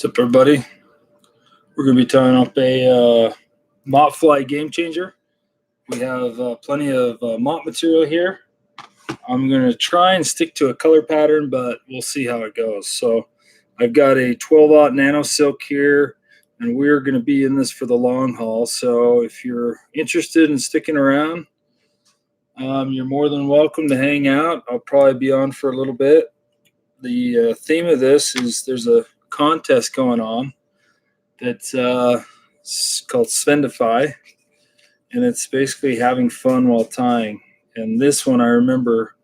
What's up, everybody? We're going to be tying up a Mop Fly Gamechanger. We have plenty of mop material here. I'm going to try and stick to a color pattern, but we'll see how it goes. So I've got a 12-aught nano silk here, and we're going to be in this for the long haul. So if you're interested in sticking around, you're more than welcome to hang out. I'll probably be on for a little bit. The theme of this is there's a contest going on that's called Spendify, and it's basically having fun while tying. And this one, I remember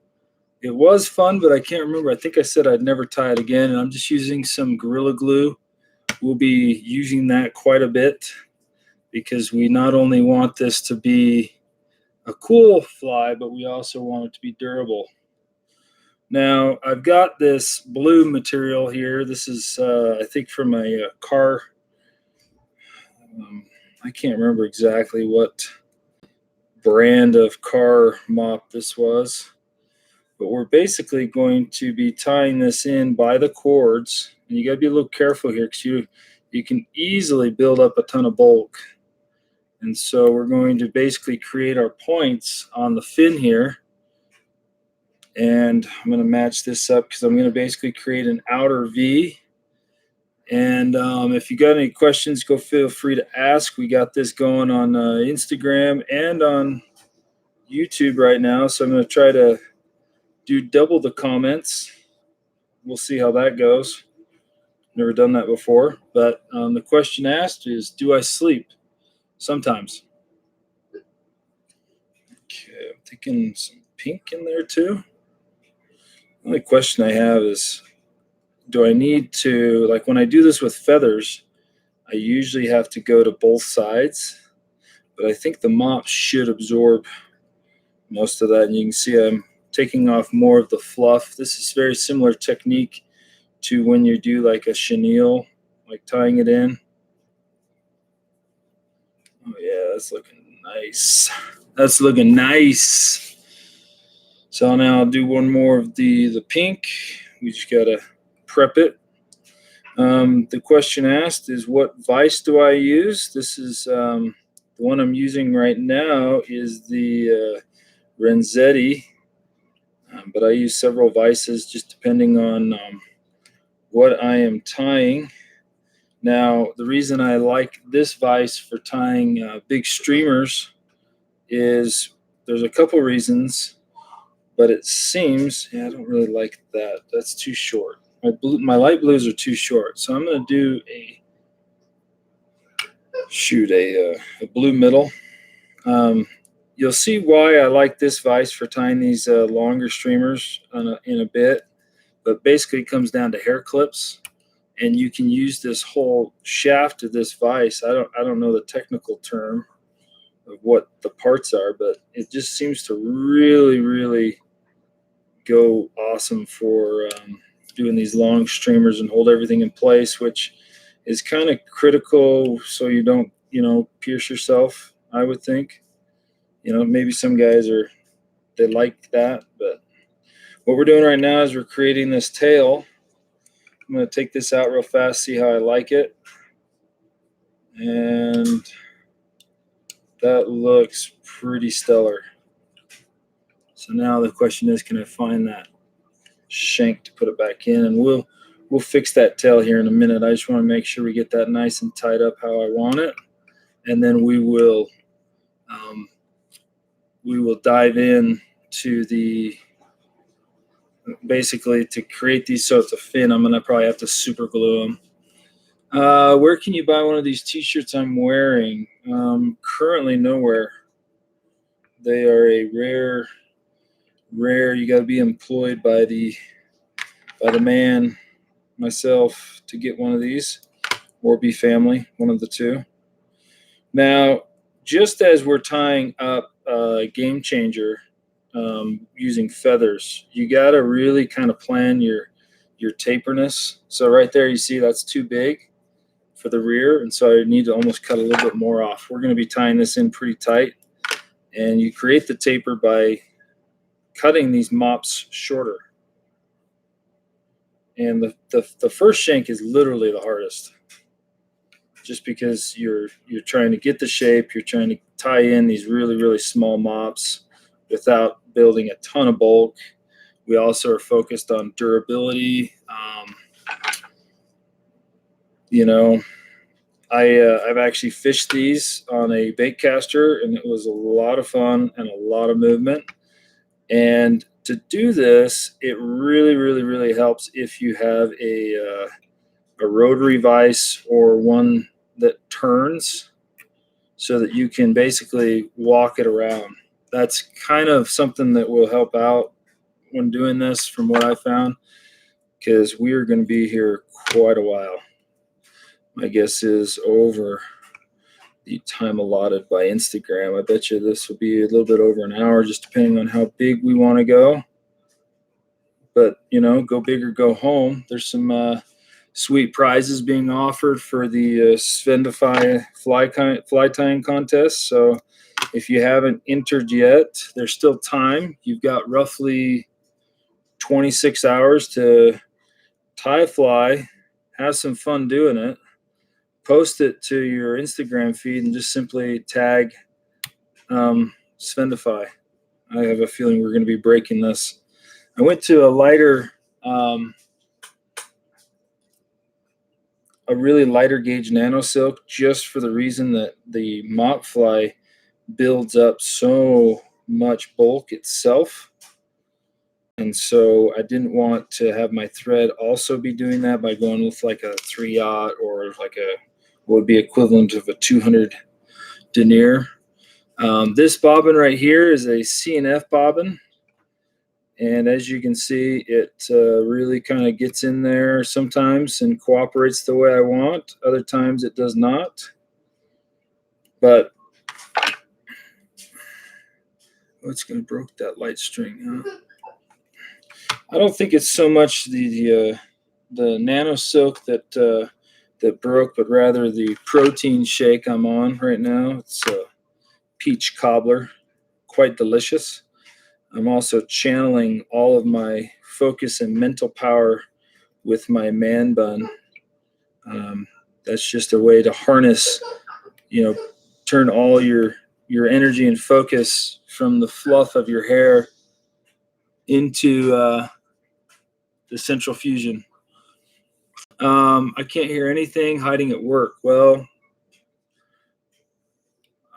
it was fun, but I can't remember. I think I said I'd never tie it again, and I'm just using some Gorilla Glue. We'll be using that quite a bit because we not only want this to be a cool fly, but we also want it to be durable. Now, I've got this blue material here. This is, I think, from a car. I can't remember exactly what brand of car mop this was, but we're basically going to be tying this in by the cords. And you got to be a little careful here because you can easily build up a ton of bulk. And so we're going to basically create our points on the fin here. And I'm going to match this up because I'm going to basically create an outer V. And if you got any questions, go feel free to ask. We got this going on Instagram and on YouTube right now. So I'm going to try to do double the comments. We'll see how that goes. Never done that before. But the question asked is, do I sleep? Sometimes. Okay, I'm thinking some pink in there too. The only question I have is, do I need to, like when I do this with feathers, I usually have to go to both sides, but I think the mop should absorb most of that. And you can see I'm taking off more of the fluff. This is very similar technique to when you do like a chenille, like tying it in. Oh yeah, that's looking nice. That's looking nice. So now I'll do one more of the pink. We just gotta prep it. The question asked is, what vise do I use? This is the one I'm using right now is the Renzetti, but I use several vices just depending on what I am tying. Now, the reason I like this vise for tying big streamers is there's a couple reasons, but it seems, yeah, I don't really like that. That's too short. My light blues are too short, so I'm going to do a blue middle. You'll see why I like this vise for tying these longer streamers in a bit, but basically it comes down to hair clips, and you can use this whole shaft of this vise. I don't know the technical term of what the parts are, but it just seems to really go awesome for doing these long streamers and hold everything in place, which is kind of critical so you don't, pierce yourself, I would think. Maybe some guys they like that, but what we're doing right now is we're creating this tail. I'm going to take this out real fast, see how I like it. And that looks pretty stellar. So now the question is, can I find that shank to put it back in? And we'll fix that tail here in a minute. I just want to make sure we get that nice and tied up how I want it, and then we will dive in to basically to create these so it's a fin. I'm gonna probably have to super glue them. Where can you buy one of these t-shirts I'm wearing? Currently nowhere. They are a rare. You got to be employed by the man, myself, to get one of these, or be family, one of the two. Now, just as we're tying up a Gamechanger using feathers, you got to really kind of plan your taperness. So right there, you see that's too big for the rear, and so I need to almost cut a little bit more off. We're going to be tying this in pretty tight, and you create the taper by cutting these mops shorter. And the first shank is literally the hardest, just because you're trying to get the shape, you're trying to tie in these really small mops without building a ton of bulk. We also are focused on durability. You know, I've actually fished these on a bait caster, and it was a lot of fun and a lot of movement. And to do this, it really helps if you have a rotary vise or one that turns, so that you can basically walk it around. That's kind of something that will help out when doing this, from what I found, because we are going to be here quite a while. My guess is over the time allotted by Instagram. I bet you this will be a little bit over an hour, just depending on how big we want to go. But, you know, go big or go home. There's some sweet prizes being offered for the Svendify fly tying contest. So if you haven't entered yet, there's still time. You've got roughly 26 hours to tie a fly, have some fun doing it, post it to your Instagram feed, and just simply tag Svendify. I have a feeling we're going to be breaking this. I went to a really lighter gauge nano silk, just for the reason that the Mop Fly builds up so much bulk itself. And so I didn't want to have my thread also be doing that by going with like a 3/0 or like what would be equivalent of a 200 denier. This bobbin right here is a C&F bobbin. And as you can see, it really kind of gets in there sometimes and cooperates the way I want. Other times it does not. But it's going to broke that light string, huh? I don't think it's so much the nano silk that broke, but rather the protein shake I'm on right now. It's a peach cobbler, quite delicious. I'm also channeling all of my focus and mental power with my man bun. That's just a way to harness, turn all your energy and focus from the fluff of your hair into the central fusion. I can't hear anything hiding at work. Well,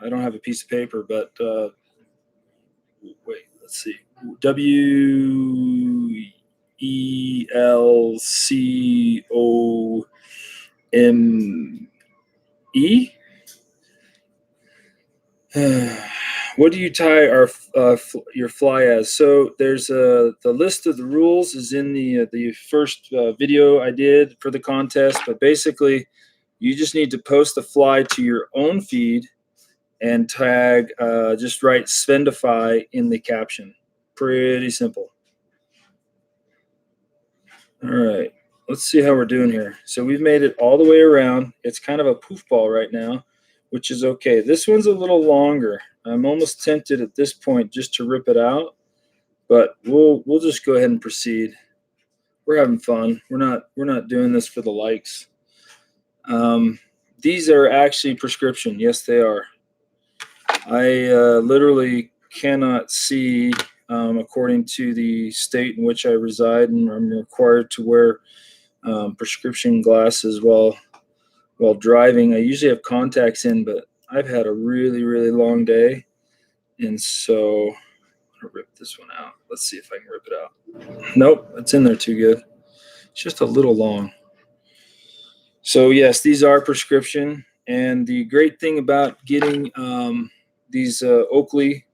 I don't have a piece of paper, but wait, let's see. WELCOME. What do you tie your fly as? So there's the list of the rules is in the first video I did for the contest, but basically you just need to post the fly to your own feed and tag, just write Svendify in the caption. Pretty simple. All right, let's see how we're doing here. So we've made it all the way around. It's kind of a poof ball right now, which is okay. This one's a little longer. I'm almost tempted at this point just to rip it out, but we'll just go ahead and proceed. We're having fun. We're not doing this for the likes. These are actually prescription. Yes, they are. I literally cannot see, according to the state in which I reside, and I'm required to wear prescription glasses while driving. I usually have contacts in, but I've had a really long day, and so I'm gonna rip this one out. Let's see if I can rip it out. Nope, it's in there too good. It's just a little long. So yes, these are prescription, and the great thing about getting these Oakley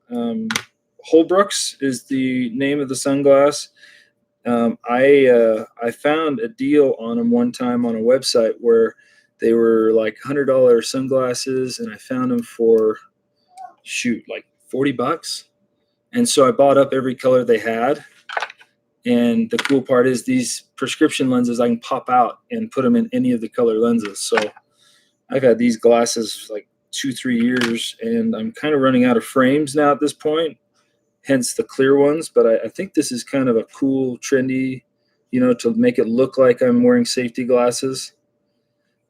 Holbrooks is the name of the sunglass. I found a deal on them one time on a website where they were like $100 sunglasses, and I found them for like $40. And so I bought up every color they had. And the cool part is these prescription lenses I can pop out and put them in any of the color lenses. So I've had these glasses like 2-3 years, and I'm kind of running out of frames now at this point, hence the clear ones. But I think this is kind of a cool, trendy, to make it look like I'm wearing safety glasses.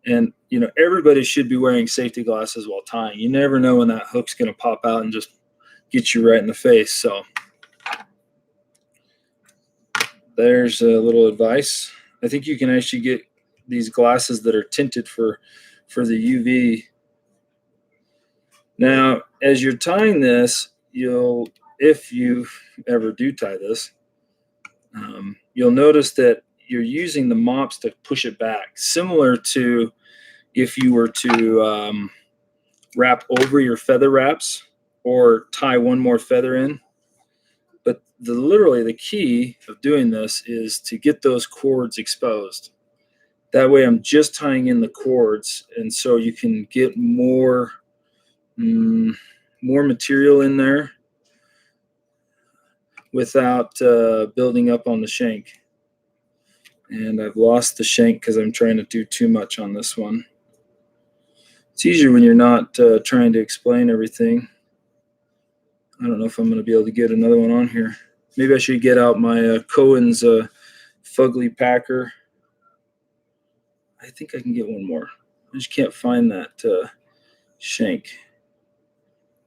And, everybody should be wearing safety glasses while tying. You never know when that hook's going to pop out and just get you right in the face. So there's a little advice. I think you can actually get these glasses that are tinted for the UV. Now, as you're tying this, if you ever do tie this, you'll notice that you're using the mops to push it back, similar to if you were to wrap over your feather wraps or tie one more feather in. But literally the key of doing this is to get those cords exposed. That way I'm just tying in the cords, and so you can get more material in there without building up on the shank. And I've lost the shank because I'm trying to do too much on this one. It's easier when you're not trying to explain everything. I don't know if I'm going to be able to get another one on here. Maybe I should get out my Cohen's Fugly Packer. I think I can get one more. I just can't find that shank.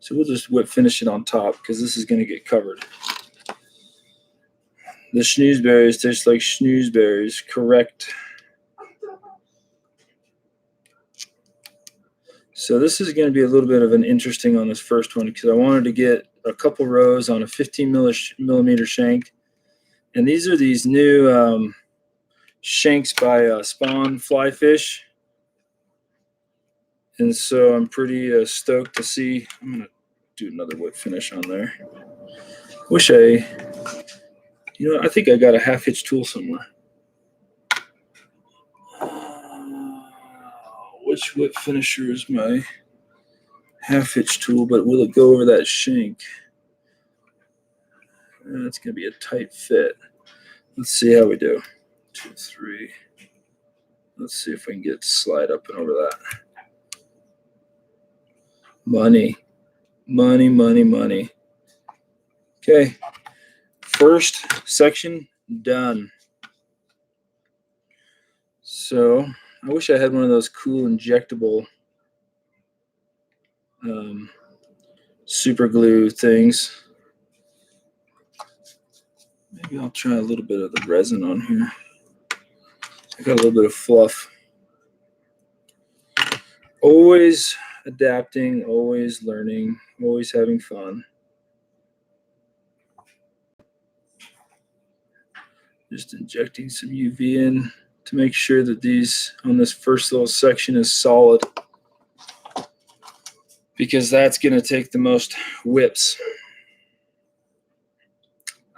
So we'll just finish it on top because this is going to get covered. The schnoozeberries taste like schnoozeberries, correct. So this is going to be a little bit of an interesting on this first one because I wanted to get a couple rows on a 15 millimeter shank. And these are these new shanks by Spawn Fly Fish. And so I'm pretty stoked to see. I'm going to do another whip finish on there. I think I got a half hitch tool somewhere. Which whip finisher is my half hitch tool, but will it go over that shank? That's going to be a tight fit. Let's see how we do. 2, 3. Let's see if we can get it to slide up and over that. Money. Money, money, money. Okay. First section done. So I wish I had one of those cool injectable super glue things. Maybe I'll try a little bit of the resin on here. I got a little bit of fluff. Always adapting, always learning, always having fun. Just injecting some UV in to make sure that these on this first little section is solid, because that's going to take the most whips.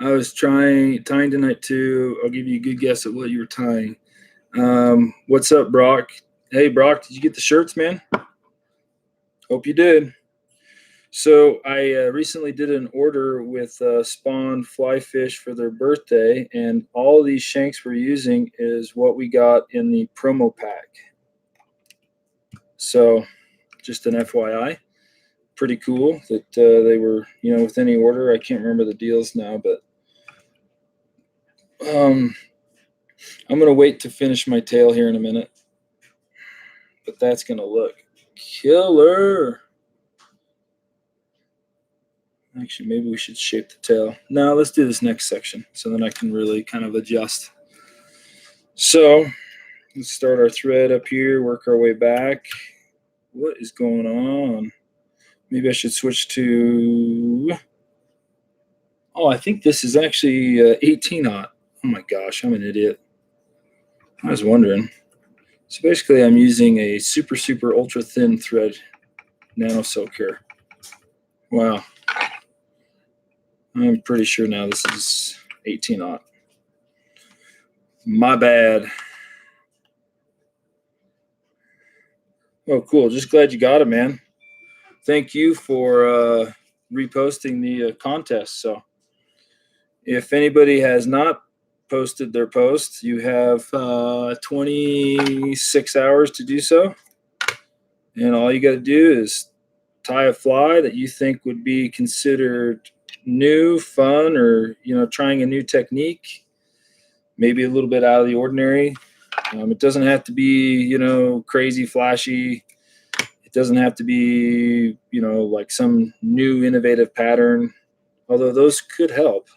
I was tying tonight too. I'll give you a good guess at what you were tying. What's up, Brock? Hey, Brock, did you get the shirts, man? Hope you did. So I recently did an order with Spawn Fly Fish for their birthday, and all these shanks we're using is what we got in the promo pack. So just an FYI. Pretty cool that they were, with any order. I can't remember the deals now, but I'm going to wait to finish my tail here in a minute. But that's going to look killer. Actually, maybe we should shape the tail. No, let's do this next section so then I can really kind of adjust. So let's start our thread up here, work our way back. What is going on? Maybe I should switch to... Oh, I think this is actually 18-aught. Oh my gosh, I'm an idiot. I was wondering. So basically I'm using a super, super ultra thin thread nano silk here. Wow. I'm pretty sure now this is 18-aught. My bad. Oh, cool. Just glad you got it, man. Thank you for reposting the contest. So if anybody has not posted their post, you have 26 hours to do so. And all you got to do is tie a fly that you think would be considered new, fun, or trying a new technique. maybe a little bit out of the ordinary. It doesn't have to be, you know, crazy flashy. It doesn't have to be, you know, like some new innovative pattern, although those could help.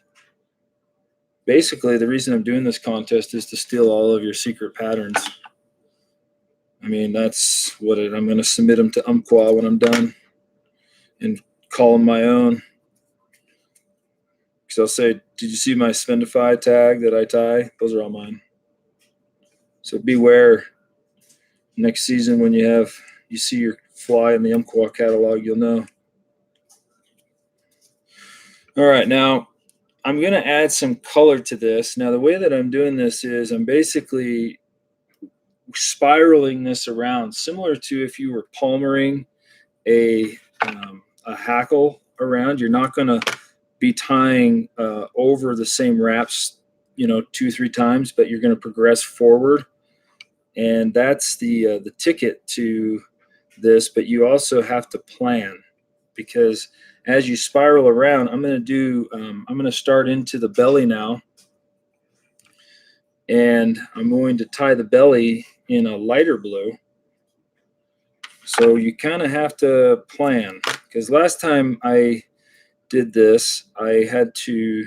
Basically, the reason I'm doing this contest is to steal all of your secret patterns. I mean, that's what I'm going to submit them to Umpqua when I'm done and call them my own. Because I'll say, did you see my Spendify tag that I tie? Those are all mine. So beware. Next season when you see your fly in the Umpqua catalog, you'll know. All right, now I'm going to add some color to this. Now, the way that I'm doing this is I'm basically spiraling this around, similar to if you were palmering a hackle around. You're not going to be tying over the same wraps, you know, 2-3 times, but you're going to progress forward. And that's the ticket to this. But you also have to plan, because as you spiral around, I'm going to start into the belly now, and I'm going to tie the belly in a lighter blue. So you kind of have to plan, because last time I did this, I had to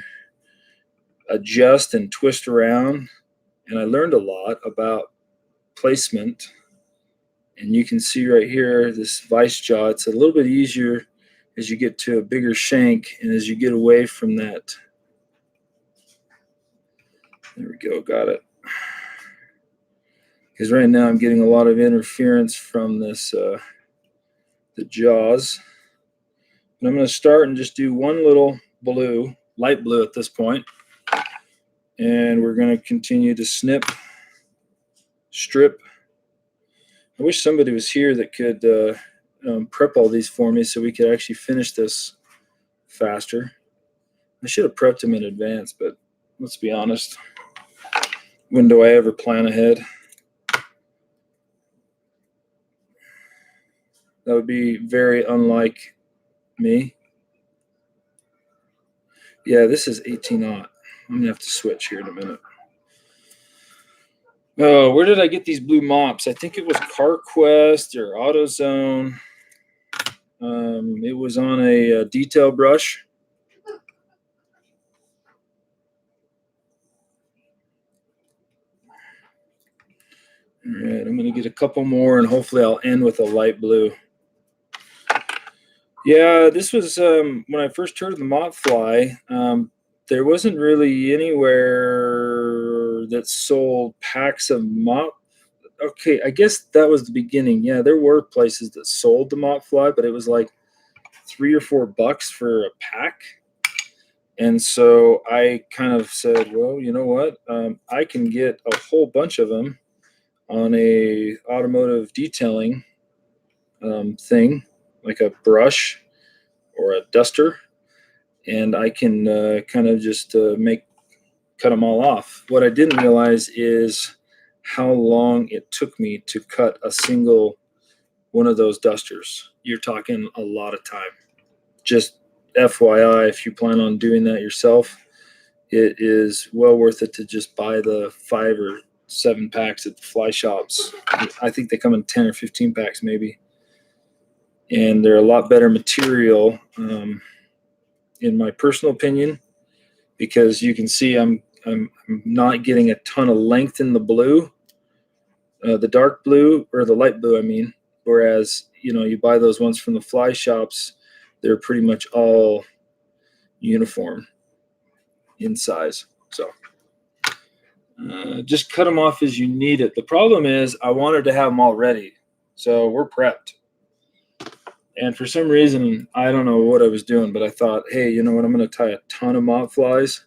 adjust and twist around, and I learned a lot about placement. And you can see right here this vice jaw. It's a little bit easier as you get to a bigger shank and as you get away from that. There we go, got it. Because right now I'm getting a lot of interference from this the jaws. And I'm going to start and just do one little blue, light blue at this point. And we're going to continue to snip, strip. I wish somebody was here that could prep all these for me so we could actually finish this faster. I should have prepped them in advance, but let's be honest. When do I ever plan ahead? That would be very unlike me. Yeah, this is 18-aught. I'm going to have to switch here in a minute. Oh, where did I get these blue mops? I think it was CarQuest or AutoZone. It was on a detail brush. All right, I'm going to get a couple more, and hopefully I'll end with a light blue. Yeah, this was when I first heard of the Mop Fly. There wasn't really anywhere that sold packs of mop. Okay, I guess that was the beginning. Yeah, there were places that sold the Mop Fly, but it was like $3 or $4 for a pack. And so I kind of said, well, you know what? I can get a whole bunch of them on a automotive detailing thing, like a brush or a duster, and I can kind of just cut them all off. What I didn't realize is how long it took me to cut a single one of those dusters. You're talking a lot of time. Just FYI, if you plan on doing that yourself, it is well worth it to just buy the 5 or 7 packs at the fly shops. I think they come in 10 or 15 packs maybe. And they're a lot better material, in my personal opinion, because you can see I'm not getting a ton of length in the blue, the dark blue, or the light blue, I mean. Whereas, you know, you buy those ones from the fly shops, they're pretty much all uniform in size. So just cut them off as you need it. The problem is I wanted to have them all ready, so we're prepped. And for some reason, I don't know what I was doing, but I thought, hey, you know what? I'm going to tie a ton of mop flies.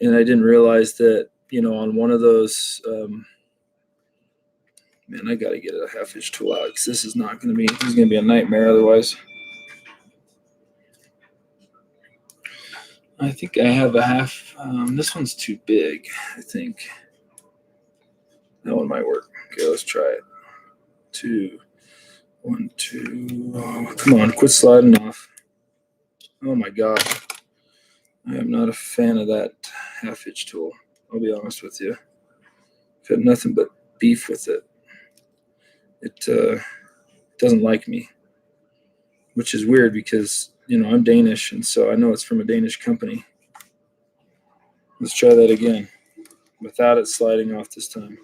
And I didn't realize that, you know, on one of those, man, I got to get a half-inch tool out, because this is going to be a nightmare otherwise. I think I have a half. This one's too big, I think. That one might work. Okay, let's try it. 2, 1, 2. Oh, come on, quit sliding off. Oh my God. I am not a fan of that half-inch tool. I'll be honest with you. I've had nothing but beef with it. It doesn't like me, which is weird because, I'm Danish, and so I know it's from a Danish company. Let's try that again without it sliding off this time.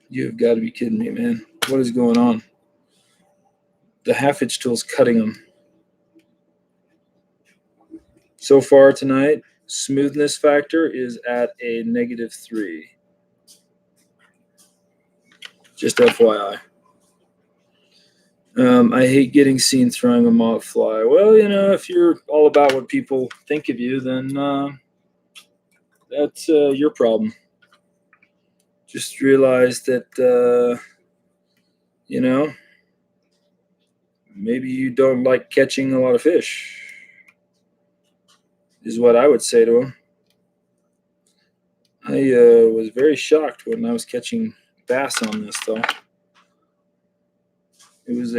You've got to be kidding me, man. What is going on? The half-inch tool's cutting them. So far tonight, smoothness factor is at a -3. Just FYI. I hate getting seen throwing a mop fly. Well, if you're all about what people think of you, then that's your problem. Just realize that, maybe you don't like catching a lot of fish, is what I would say to him. I was very shocked when I was catching bass on this, though. It was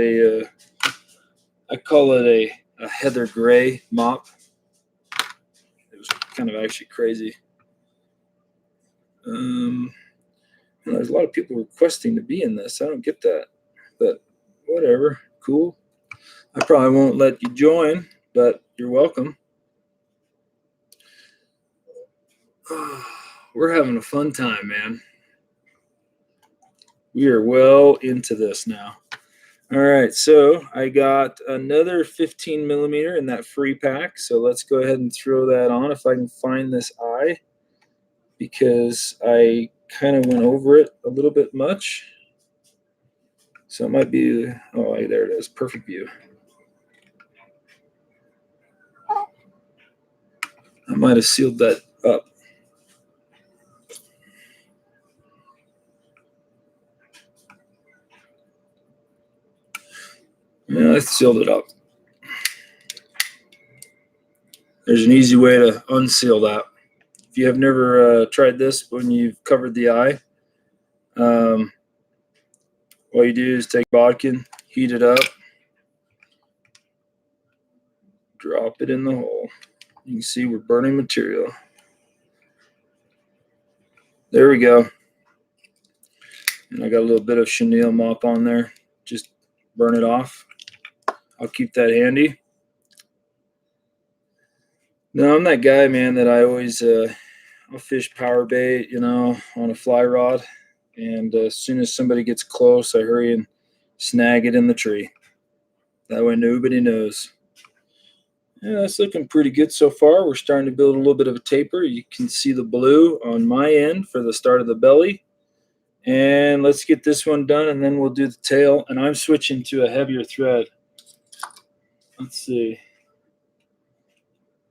I call it a heather gray mop. It was kind of actually crazy. There's a lot of people requesting to be in this. I don't get that, but whatever, cool. I probably won't let you join, but you're welcome. We're having a fun time, man. We are well into this now. All right, so I got another 15 millimeter in that free pack. So let's go ahead and throw that on if I can find this eye, because I kind of went over it a little bit much. So it might be, oh, there it is, perfect view. I might have sealed that up. Yeah, I sealed it up. There's an easy way to unseal that. If you have never tried this when you've covered the eye, what you do is take Bodkin, heat it up, drop it in the hole. You can see we're burning material. There we go. And I got a little bit of chenille mop on there. Just burn it off. I'll keep that handy. No, I'm that guy, man, that I always I'll fish power bait, on a fly rod. And as soon as somebody gets close, I hurry and snag it in the tree. That way nobody knows. Yeah, that's looking pretty good so far. We're starting to build a little bit of a taper. You can see the blue on my end for the start of the belly. And let's get this one done, and then we'll do the tail. And I'm switching to a heavier thread. Let's see.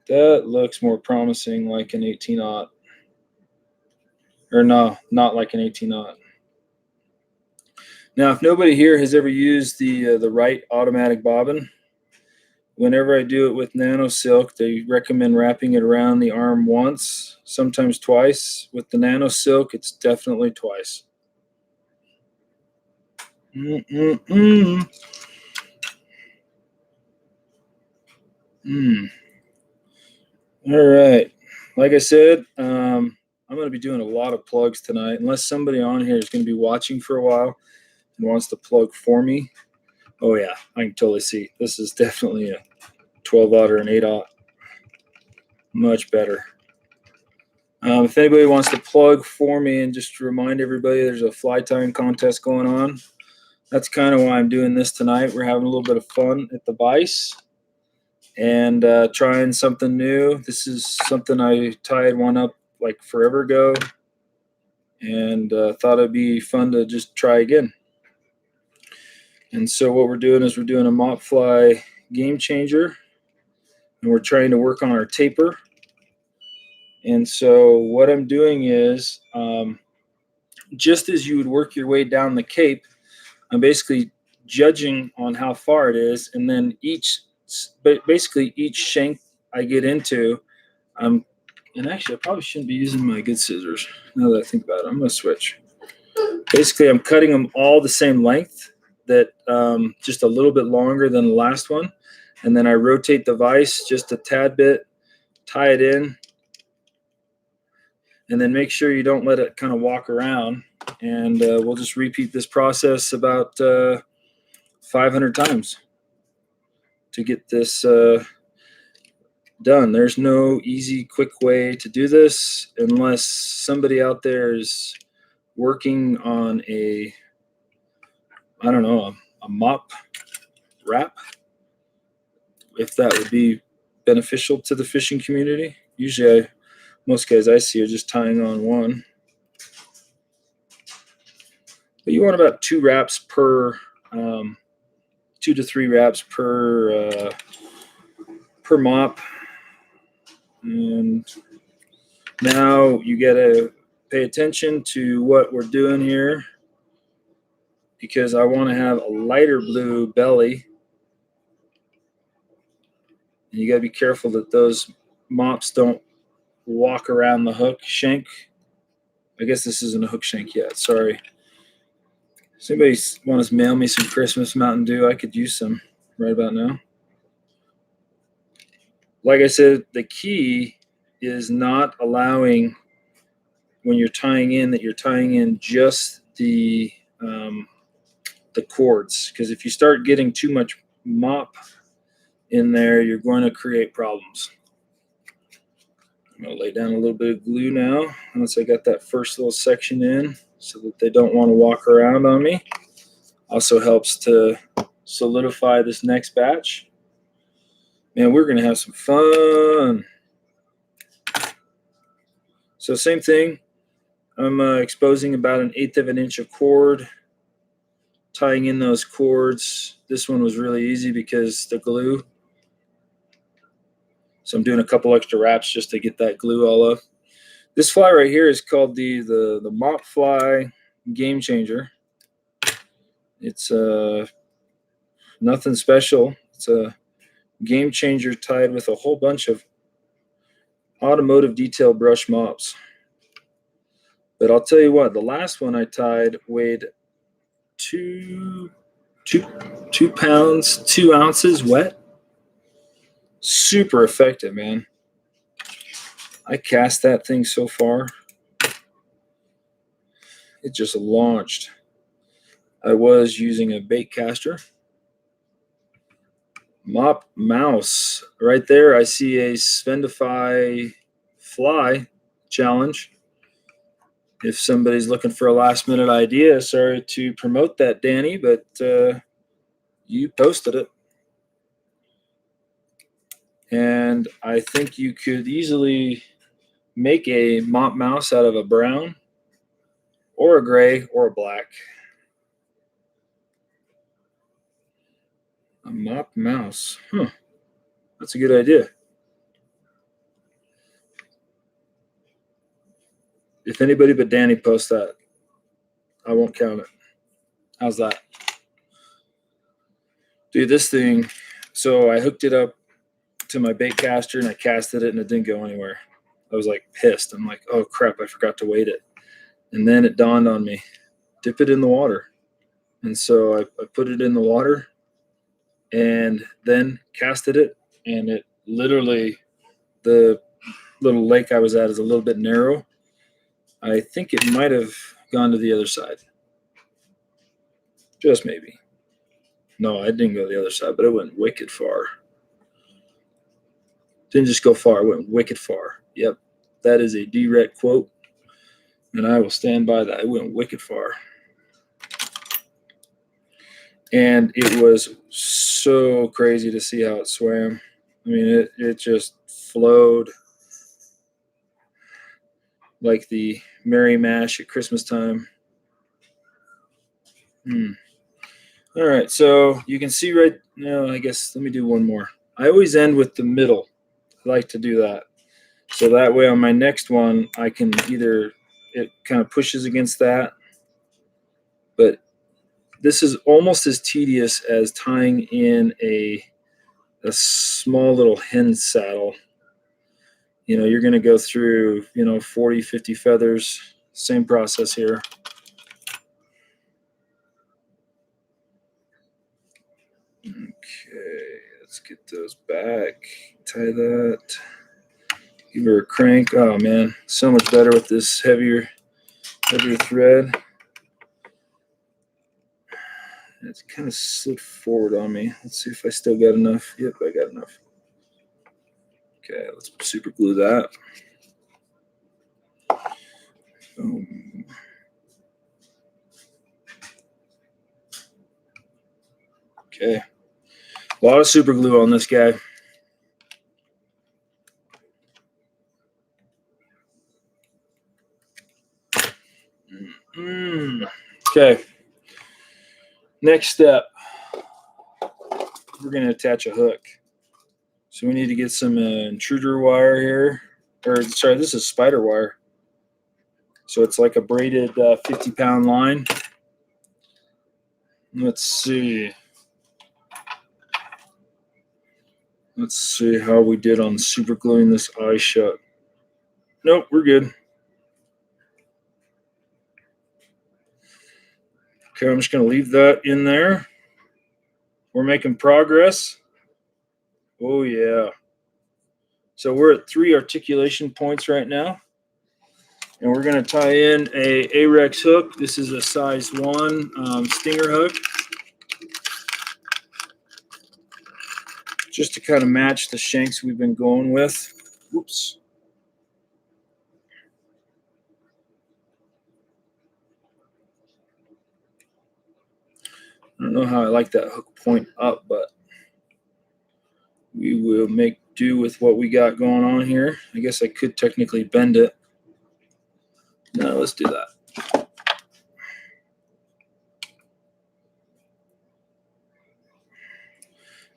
That looks more promising, like an 18-aught. Or no, not like an 18-aught. Now, if nobody here has ever used the right automatic bobbin, whenever I do it with nano silk, they recommend wrapping it around the arm once, sometimes twice. With the nano silk, it's definitely twice. All right. Like I said, I'm going to be doing a lot of plugs tonight, unless somebody on here is going to be watching for a while and wants to plug for me. Oh, yeah, I can totally see. This is definitely a 12-aught or an 8-aught. Much better. If anybody wants to plug for me, and just to remind everybody, there's a fly tying contest going on. That's kind of why I'm doing this tonight. We're having a little bit of fun at the vise and trying something new. This is something I tied one up like forever ago, and thought it'd be fun to just try again. And so what we're doing is we're doing a Mop Fly Gamechanger, and we're trying to work on our taper. And so what I'm doing is, just as you would work your way down the cape, I'm basically judging on how far it is, and then basically each shank I get into, and actually I probably shouldn't be using my good scissors now that I think about it. I'm going to switch. Basically, I'm cutting them all the same length, that just a little bit longer than the last one. And then I rotate the vise just a tad bit, tie it in, and then make sure you don't let it kind of walk around. And we'll just repeat this process about 500 times to get this done. There's no easy, quick way to do this unless somebody out there is working on a, I don't know, a mop wrap, if that would be beneficial to the fishing community. Usually most guys I see are just tying on one. But you want about 2 wraps per, 2 to 3 wraps per mop. And now you got to pay attention to what we're doing here, because I want to have a lighter blue belly. And you got to be careful that those mops don't walk around the hook shank. I guess this isn't a hook shank yet. Sorry. Does anybody want to mail me some Christmas Mountain Dew? I could use some right about now. Like I said, the key is not allowing, when you're tying in, that you're tying in just the cords, because if you start getting too much mop in there, you're going to create problems. I'm going to lay down a little bit of glue now, once I got that first little section in, so that they don't want to walk around on me. Also helps to solidify this next batch. Man, we're going to have some fun. So same thing. I'm exposing about 1/8 of an inch of cord, tying in those cords. This one was really easy because the glue. So I'm doing a couple extra wraps just to get that glue all up. This fly right here is called the Mop Fly Gamechanger. It's nothing special. It's a game changer tied with a whole bunch of automotive detail brush mops. But I'll tell you what, the last one I tied weighed 2 pounds, 2 ounces wet. Super effective, man. I cast that thing so far. It just launched. I was using a bait caster. Mop mouse. Right there, I see a Spendify fly challenge. If somebody's looking for a last minute idea, sorry to promote that, Danny, but you posted it. And I think you could easily make a mop mouse out of a brown or a gray or a black. A mop mouse. Huh. That's a good idea. If anybody but Danny posts that, I won't count it. How's that? Dude, this thing, so I hooked it up to my bait caster and I casted it and it didn't go anywhere. I was like pissed. I'm like, oh crap, I forgot to weight it. And then it dawned on me, dip it in the water. And so I put it in the water and then casted it, and it literally, the little lake I was at is a little bit narrow. I think it might have gone to the other side. Just maybe. No, I didn't go the other side, but it went wicked far. Didn't just go far, it went wicked far. Yep, that is a direct quote, and I will stand by that. It went wicked far. And it was so crazy to see how it swam. I mean, it just flowed like the Merry Mash at Christmas time. All right, so you can see right now, I guess, let me do one more. I always end with the middle. I like to do that. So that way on my next one, I can either, it kind of pushes against that, but this is almost as tedious as tying in a small little hen saddle. You know, you're going to go through, 40, 50 feathers. Same process here. Let's get those back. Tie that. Give her a crank. Oh man, so much better with this heavier thread. It's kind of slid forward on me. Let's see if I still got enough. Yep, I got enough. Okay, let's super glue that. Boom. Okay, a lot of super glue on this guy. Okay, next step, we're going to attach a hook. So we need to get some intruder wire here. Or sorry, this is spider wire. So it's like a braided 50-pound line. Let's see. Let's see how we did on super gluing this eye shut. Nope, we're good. Okay, I'm just going to leave that in there. We're making progress. Oh, yeah. So we're at 3 articulation points right now. And we're going to tie in a Ahrex hook. This is a size 1 stinger hook. Just to kind of match the shanks we've been going with. Whoops. I don't know how I like that hook point up, but we will make do with what we got going on here. I guess I could technically bend it. No, let's do that.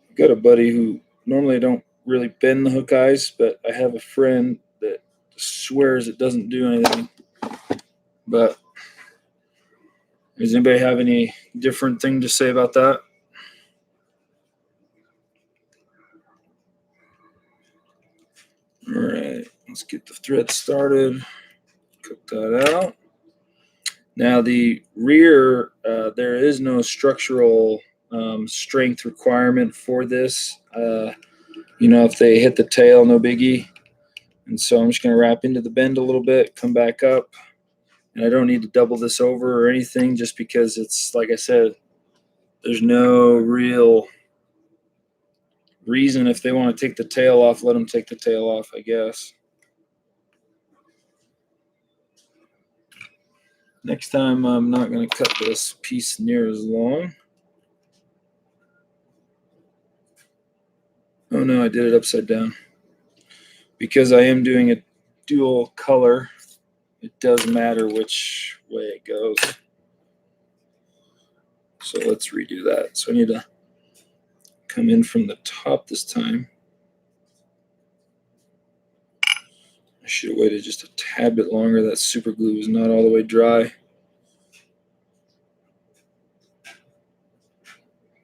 I've got a buddy who normally I don't really bend the hook eyes, but I have a friend that swears it doesn't do anything. But does anybody have any different thing to say about that? All right, let's get the thread started. Cut that out. Now the rear, there is no structural strength requirement for this. If they hit the tail, no biggie. And so I'm just going to wrap into the bend a little bit, come back up. And I don't need to double this over or anything just because it's, like I said, there's no real reason if they want to take the tail off, let them take the tail off, I guess. Next time, I'm not going to cut this piece near as long. Oh no, I did it upside down. Because I am doing a dual color, it does matter which way it goes. So let's redo that. So I need to come in from the top this time. I should have waited just a tad bit longer. That super glue is not all the way dry.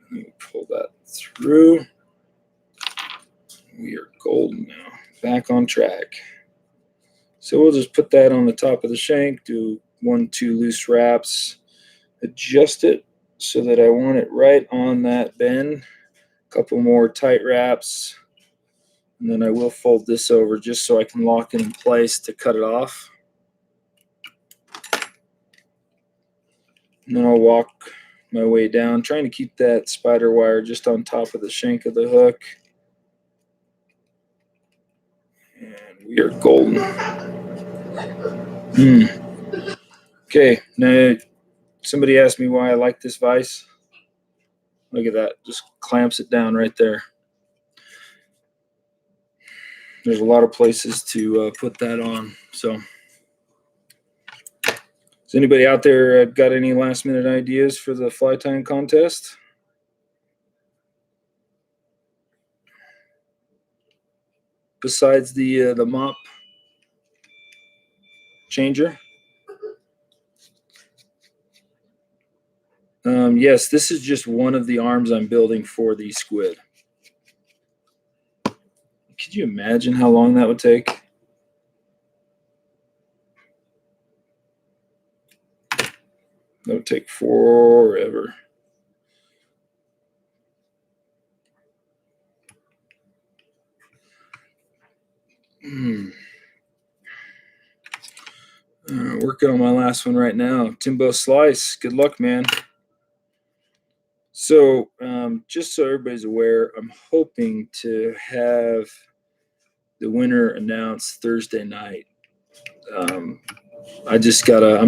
Let me pull that through. We are golden now. Back on track. So we'll just put that on the top of the shank, do 1-2 loose wraps, adjust it so that I want it right on that bend. A couple more tight wraps, and then I will fold this over just so I can lock it in place to cut it off. And then I'll walk my way down, trying to keep that spider wire just on top of the shank of the hook. And we are golden. Okay, now somebody asked me why I like this vise. Look at that, just clamps it down right there. There's a lot of places to put that on. So, has anybody out there got any last minute ideas for the fly tying contest? Besides the mop changer? Yes, this is just one of the arms I'm building for the squid. Could you imagine how long that would take? That would take forever. Working on my last one right now. Timbo Slice. Good luck, man. So, just so everybody's aware, I'm hoping to have the winner announced Thursday night. I'm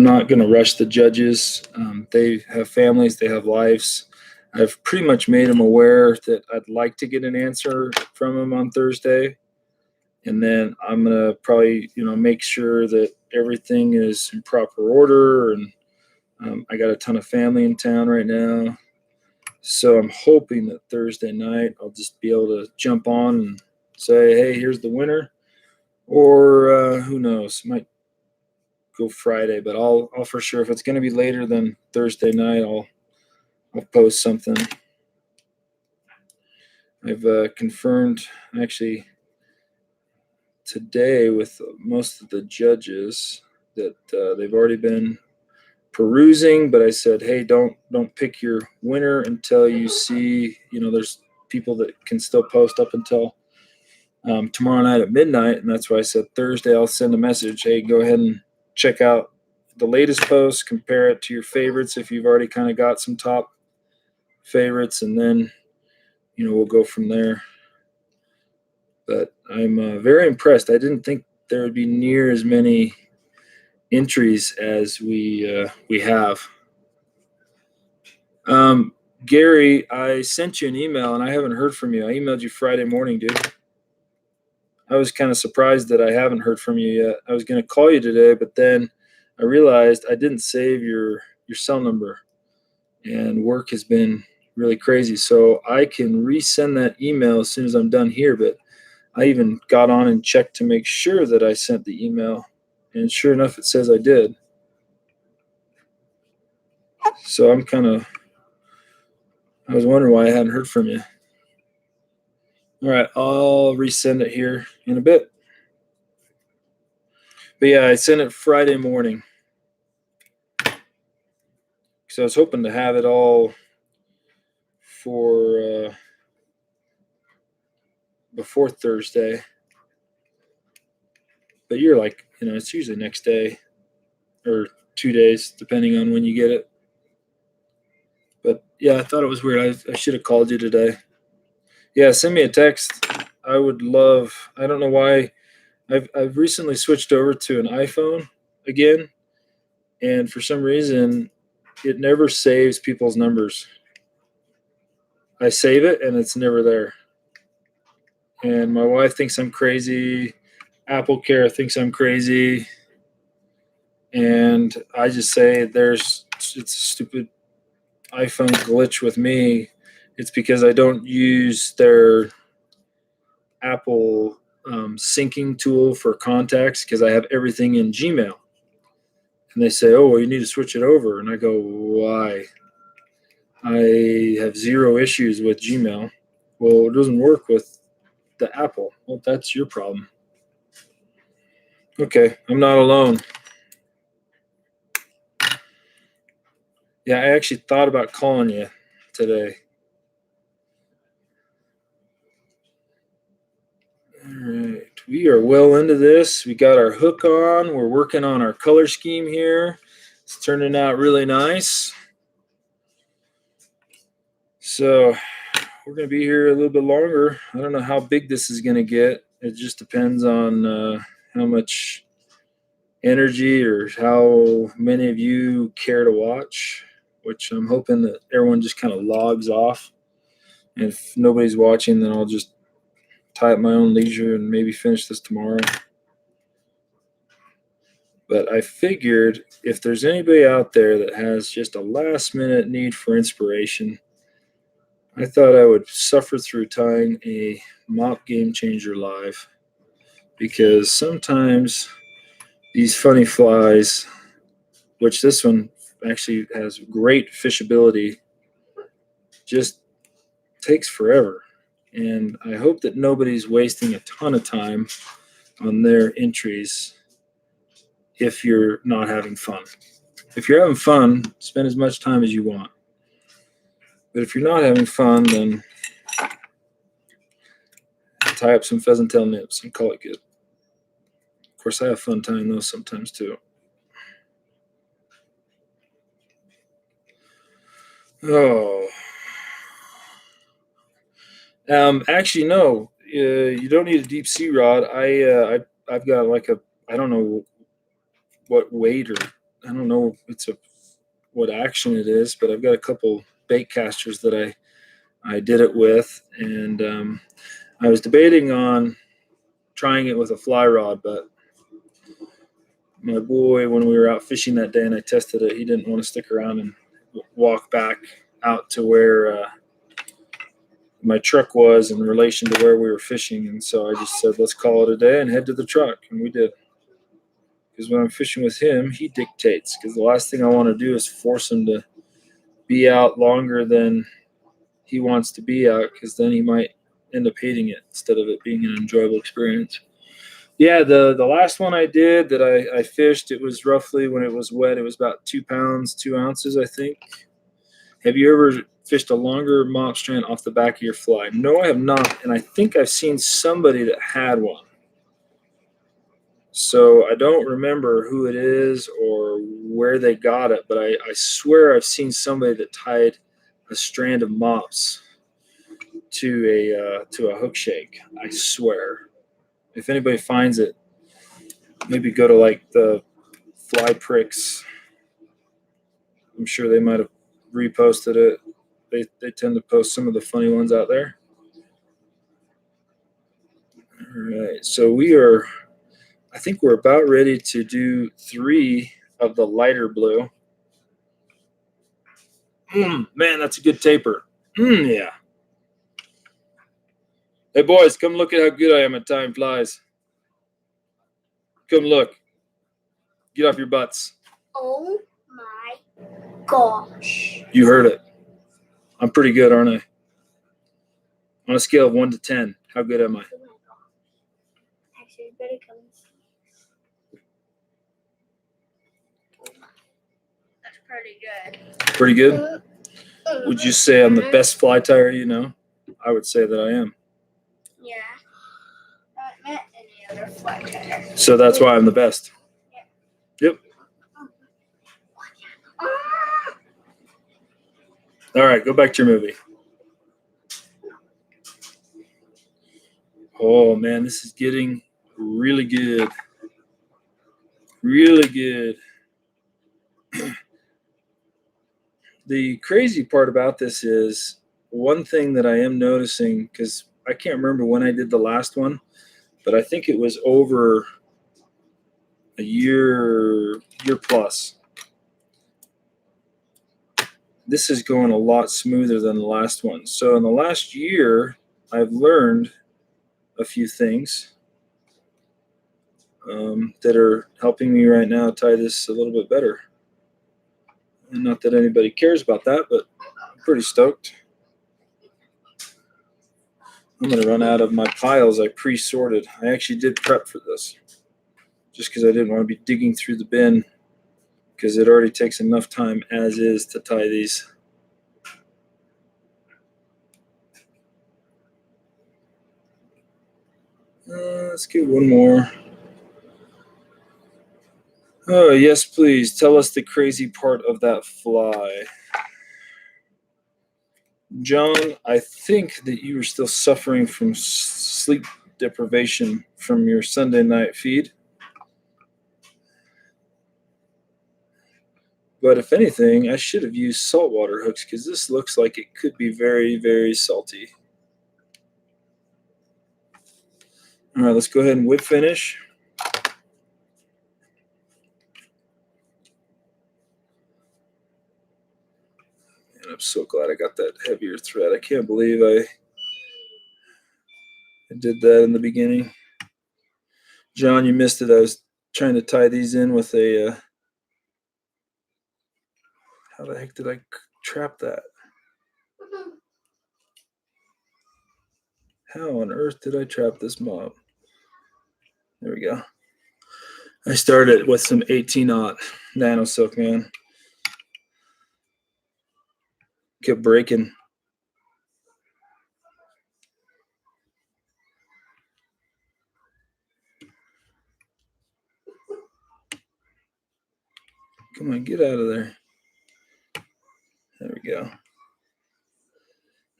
not gonna rush the judges. They have families, they have lives. I've pretty much made them aware that I'd like to get an answer from them on Thursday. And then I'm gonna probably, make sure that everything is in proper order. And I got a ton of family in town right now. So I'm hoping that Thursday night I'll just be able to jump on and say, hey, here's the winner. Or who knows, might go Friday, but I'll for sure, if it's going to be later than Thursday night, I'll post something. I've confirmed actually today with most of the judges that they've already been perusing, but I said, hey, don't pick your winner until you see, there's people that can still post up until tomorrow night at midnight. And that's why I said Thursday I'll send a message, hey, go ahead and check out the latest post, compare it to your favorites if you've already kind of got some top favorites, and then we'll go from there. But I'm very impressed. I didn't think there would be near as many entries as we have. Gary, I sent you an email and I haven't heard from you. I emailed you Friday morning, dude. I was kind of surprised that I haven't heard from you yet. I was going to call you today, but then I realized I didn't save your cell number, and work has been really crazy. So I can resend that email as soon as I'm done here, but I even got on and checked to make sure that I sent the email, and sure enough, it says I did. So I was wondering why I hadn't heard from you. All right, I'll resend it here in a bit. But yeah, I sent it Friday morning. So I was hoping to have it all for before Thursday. But you're like, it's usually next day or 2 days, depending on when you get it. But yeah, I thought it was weird. I should have called you today. Yeah, send me a text. I would love. I don't know why. I've recently switched over to an iPhone again, and for some reason, it never saves people's numbers. I save it, and it's never there. And my wife thinks I'm crazy. Apple Care thinks I'm crazy, and I just say it's a stupid iPhone glitch with me. It's because I don't use their Apple syncing tool for contacts because I have everything in Gmail. And they say, oh, well, you need to switch it over. And I go, why? I have zero issues with Gmail. Well, it doesn't work with the Apple. Well, that's your problem. Okay, I'm not alone. Yeah, I actually thought about calling you today. All right, we are well into this. We got our hook on. We're working on our color scheme here. It's turning out really nice. So we're going to be here a little bit longer. I don't know how big this is going to get. It just depends on how much energy or how many of you care to watch, which I'm hoping that everyone just kind of logs off. And if nobody's watching, then I'll just tie up my own leisure and maybe finish this tomorrow. But I figured if there's anybody out there that has just a last minute need for inspiration, I thought I would suffer through tying a Mop Gamechanger live, because sometimes these funny flies, which this one actually has great fishability, just takes forever. And I hope that nobody's wasting a ton of time on their entries if you're not having fun. If you're having fun, spend as much time as you want. But if you're not having fun, then tie up some pheasant tail nips and call it good. course, I have fun tying those sometimes too. Oh. Actually, no. You don't need a deep sea rod. I've got like a, I don't know what weight, or I don't know if it's a what action it is, but I've got a couple bait casters that I did it with, and I was debating on trying it with a fly rod, but my boy, when we were out fishing that day and I tested it, he didn't want to stick around and walk back out to where my truck was in relation to where we were fishing. And so I just said, let's call it a day and head to the truck. And we did. Because when I'm fishing with him, he dictates. Because the last thing I want to do is force him to be out longer than he wants to be out, because then he might end up hating it instead of it being an enjoyable experience. Yeah, the last one I did that I fished, it was roughly, when it was wet, it was about 2 pounds, 2 ounces, I think. Have you ever fished a longer mop strand off the back of your fly? No, I have not, and I think I've seen somebody that had one. So I don't remember who it is or where they got it, but I swear I've seen somebody that tied a strand of mops to a hook shank. I swear. If anybody finds it, maybe go to like the Fly Pricks. I'm sure they might have reposted it. They tend to post some of the funny ones out there. All right, so I think we're about ready to do 3 of the lighter blue. Man, that's a good taper. Yeah. Hey, boys, come look at how good I am at tying flies. Come look. Get off your butts. Oh my gosh. You heard it. I'm pretty good, aren't I? On a scale of 1 to 10, how good am I? Oh my gosh. Actually, better come and see. That's pretty good. Pretty good? Would you say I'm the best fly tyer you know? I would say that I am. Yeah. Not met any other fly tyer. So that's why I'm the best. Yeah. Yep. All right, go back to your movie. Oh, man, this is getting really good. Really good. The crazy part about this is one thing that I am noticing, because I can't remember when I did the last one, but I think it was over a year plus. This is going a lot smoother than the last one. So in the last year, I've learned a few things that are helping me right now tie this a little bit better. And not that anybody cares about that, but I'm pretty stoked. I'm going to run out of my piles I pre-sorted. I actually did prep for this just because I didn't want to be digging through the bin, because it already takes enough time as is to tie these. Let's get one more. Oh, yes, please. Tell us the crazy part of that fly. John, I think that you are still suffering from sleep deprivation from your Sunday night feed. But if anything, I should have used saltwater hooks, because this looks like it could be very, very salty. All right, let's go ahead and whip finish. And I'm so glad I got that heavier thread. I can't believe I did that in the beginning. John, you missed it. I was trying to tie these in with a... how the heck did I trap that? How on earth did I trap this mob? There we go. I started with some 18-aught nano silk, man. Kept breaking. Come on, get out of there. There we go.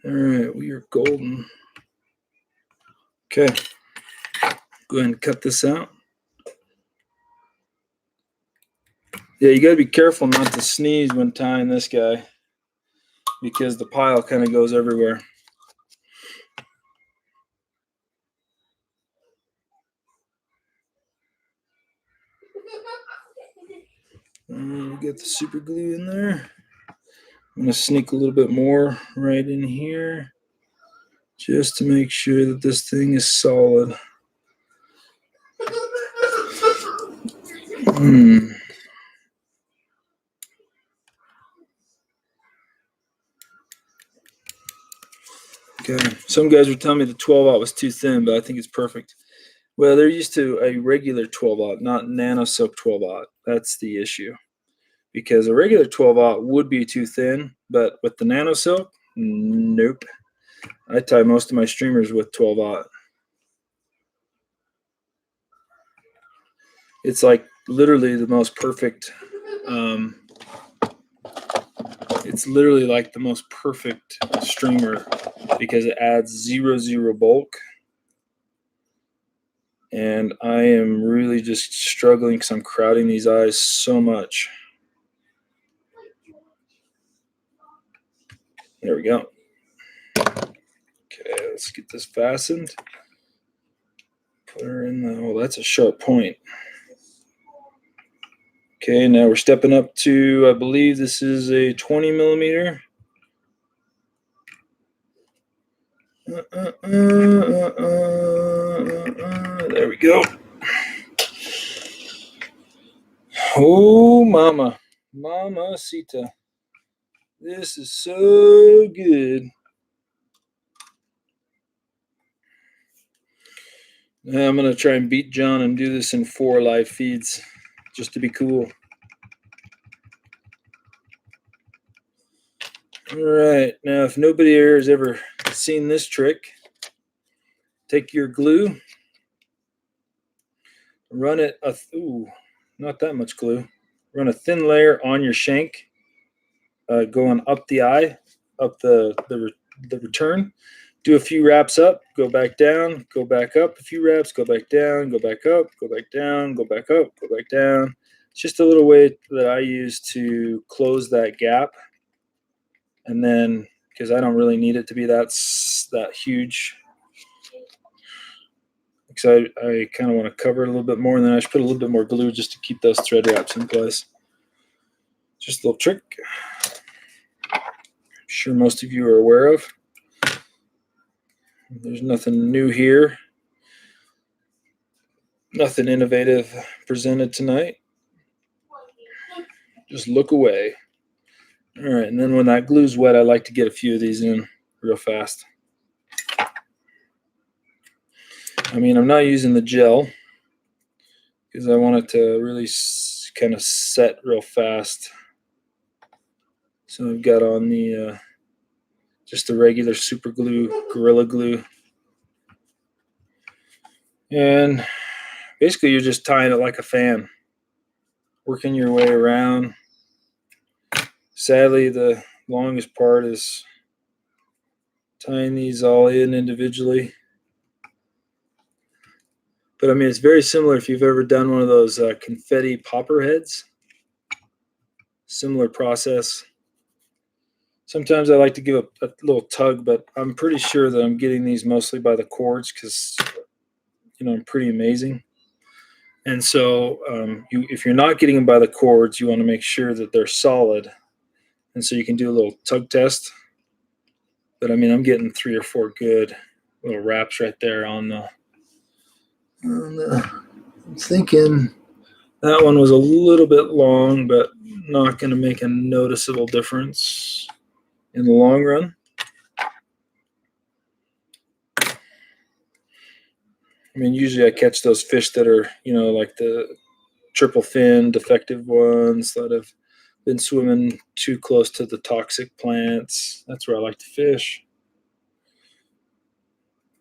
All right, we are golden. Okay, go ahead and cut this out. Yeah, you got to be careful not to sneeze when tying this guy because the pile kind of goes everywhere. Get the super glue in there. I'm going to sneak a little bit more right in here just to make sure that this thing is solid. Okay, some guys were telling me the 12-aught was too thin, but I think it's perfect. Well, they're used to a regular 12-aught, not nano silk 12-aught. That's the issue. Because a regular 12-aught would be too thin, but with the nano silk, nope. I tie most of my streamers with 12-aught. It's like literally the most perfect. It's literally like the most perfect streamer because it adds 0.0 bulk. And I am really just struggling because I'm crowding these eyes so much. There we go. Okay, let's get this fastened. Put her in the, oh, that's a sharp point. Okay, now we're stepping up to, I believe this is a 20 millimeter. There we go. Oh, mama. Mamacita. This is so good. Now I'm going to try and beat John and do this in 4 live feeds just to be cool. All right. Now, if nobody here has ever seen this trick, take your glue, run it, not that much glue. Run a thin layer on your shank, going up the eye, up the return. Do a few wraps up, go back down, go back up a few wraps, go back down, go back up, go back down, go back up, go back down. It's just a little way that I use to close that gap. And then, because I don't really need it to be that huge, because I kind of want to cover it a little bit more, and then I should put a little bit more glue just to keep those thread wraps in place. Just a little trick I'm sure most of you are aware of. There's nothing new here. Nothing innovative presented tonight. Just look away. All right, and then when that glue's wet, I like to get a few of these in real fast. I mean, I'm not using the gel because I want it to really kind of set real fast. So I've got on the just the regular super glue, Gorilla Glue. And basically you're just tying it like a fan, working your way around. Sadly, the longest part is tying these all in individually. But I mean, it's very similar if you've ever done one of those confetti popper heads. Similar process. Sometimes I like to give a little tug, but I'm pretty sure that I'm getting these mostly by the cords because, you know, I'm pretty amazing. And so if you're not getting them by the cords, you want to make sure that they're solid. And so you can do a little tug test. But I mean, I'm getting 3 or 4 good little wraps right there on the I'm thinking that one was a little bit long, but not going to make a noticeable difference in the long run. I mean, usually I catch those fish that are, you know, like the triple fin defective ones that have been swimming too close to the toxic plants. That's where I like to fish.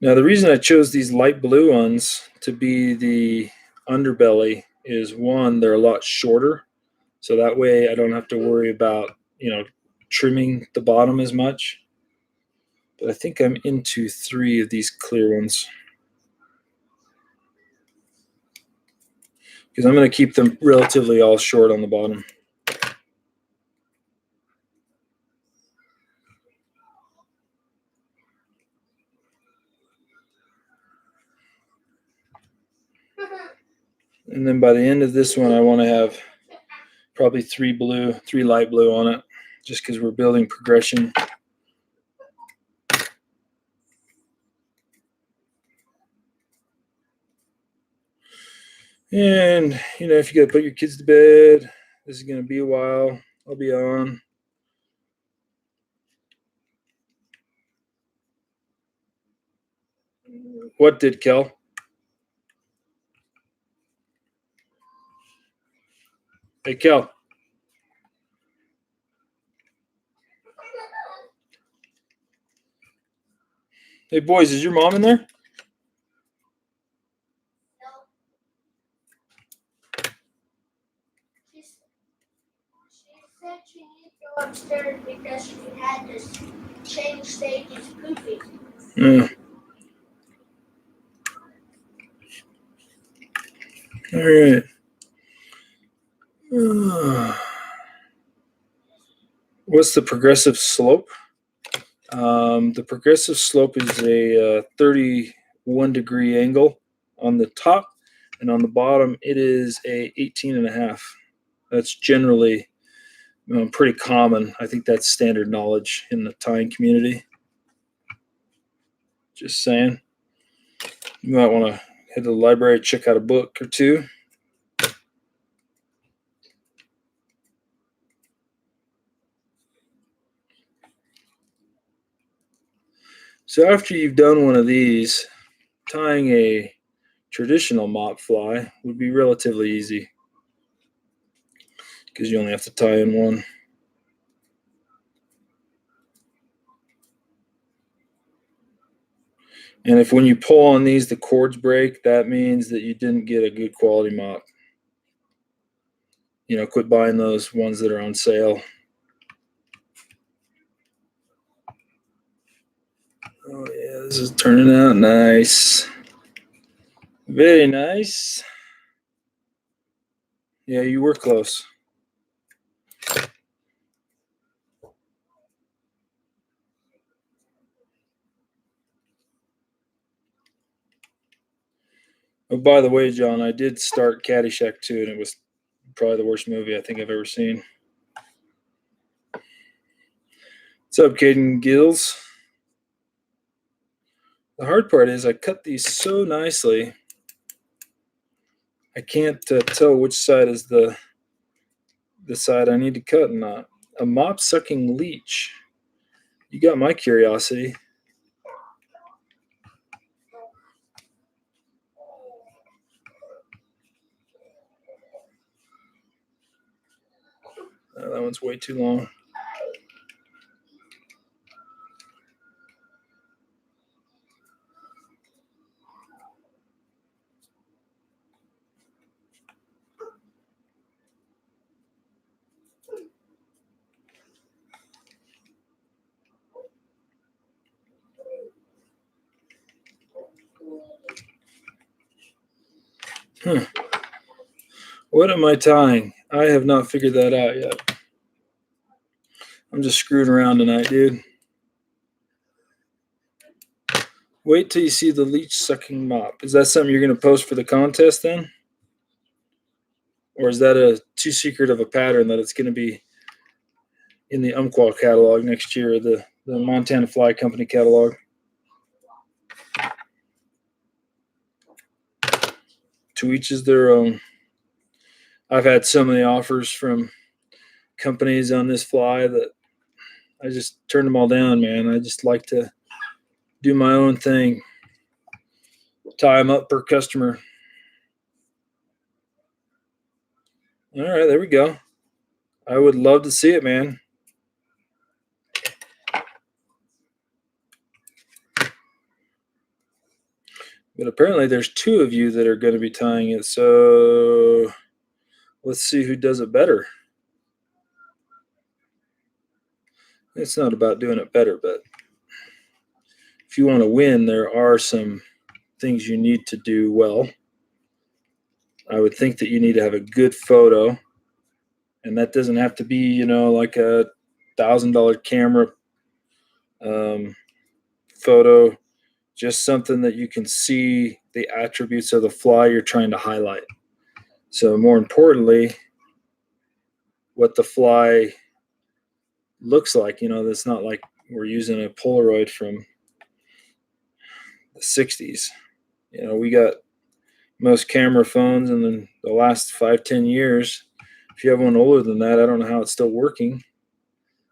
Now, the reason I chose these light blue ones to be the underbelly is, one, they're a lot shorter, So that way I don't have to worry about, trimming the bottom as much. But I think I'm into 3 of these clear ones, because I'm going to keep them relatively all short on the bottom. And then by the end of this one, I want to have probably 3 light blue on it, just because we're building progression. And, if you got to put your kids to bed, this is going to be a while. I'll be on. What did, Kel? Hey, Kel. Hey, boys, is your mom in there? She said she needed to go upstairs because she had to change Sadie's poopy. All right. What's the progressive slope? The progressive slope is a 31-degree angle on the top, and on the bottom it is a 18.5. That's generally pretty common. I think that's standard knowledge in the tying community. Just saying. You might want to head to the library, check out a book or two. So after you've done one of these, tying a traditional mop fly would be relatively easy, because you only have to tie in one. And if when you pull on these the cords break, that means that you didn't get a good quality mop. Quit buying those ones that are on sale. Oh yeah, this is turning out nice. Very nice. Yeah, you were close. Oh, by the way, John, I did start Caddyshack 2, and it was probably the worst movie I think I've ever seen. What's up, Caden Gills? The hard part is I cut these so nicely, I can't tell which side is the side I need to cut and not. A mop-sucking leech. You got my curiosity. That one's way too long. What am I tying? I have not figured that out yet. I'm just screwing around tonight, dude. Wait till you see the leech sucking mop. Is that something you're going to post for the contest then? Or is that a too secret of a pattern that it's going to be in the Umpqua catalog next year, the Montana Fly Company catalog? To each is their own. I've had so many offers from companies on this fly that I just turned them all down, man. I just like to do my own thing. Tie them up per customer. All right, there we go. I would love to see it, man. But apparently there's 2 of you that are going to be tying it, so let's see who does it better. It's not about doing it better, but if you want to win, there are some things you need to do well. I would think that you need to have a good photo, and that doesn't have to be, like a $1,000 camera photo, just something that you can see the attributes of the fly you're trying to highlight. So more importantly, what the fly looks like. That's not like we're using a Polaroid from the 60s. We got most camera phones in the last 5-10 years. If you have one older than that, I don't know how it's still working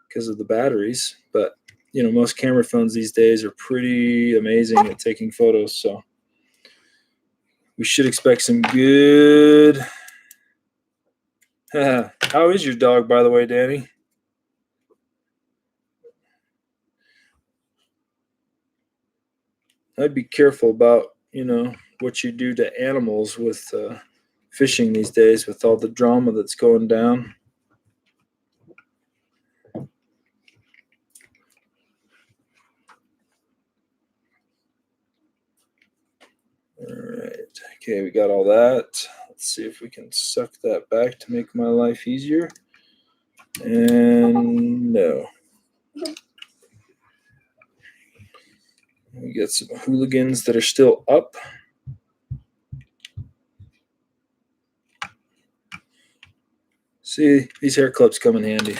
because of the batteries. But, most camera phones these days are pretty amazing at taking photos. So we should expect some good... How is your dog, by the way, Danny? I'd be careful about, what you do to animals with fishing these days with all the drama that's going down. All right. Okay, we got all that. Let's see if we can suck that back to make my life easier. And no. We got some hooligans that are still up. See, these hair clips come in handy.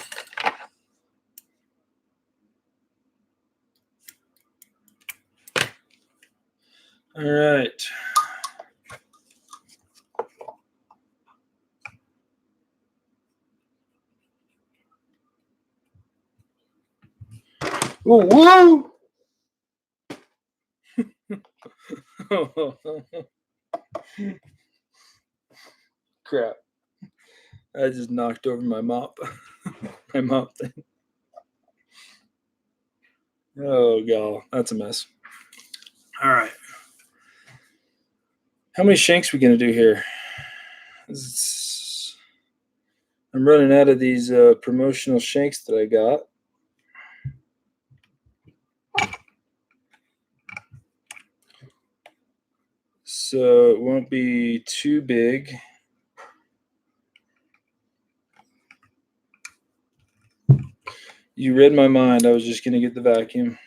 All right. Whoa! Crap. I just knocked over my mop. My mop thing. Oh, God. That's a mess. All right. How many shanks are we going to do here? I'm running out of these promotional shanks that I got. So it won't be too big. You read my mind. I was just going to get the vacuum.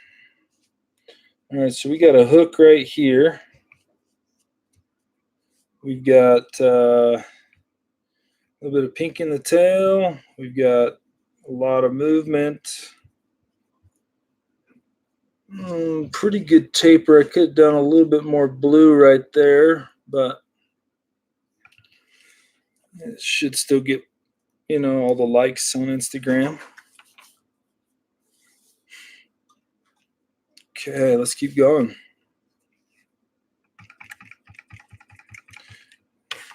All right, so we got a hook right here. We've got a little bit of pink in the tail. We've got a lot of movement. Pretty good taper. I could have done a little bit more blue right there, but it should still get, all the likes on Instagram. Okay, let's keep going.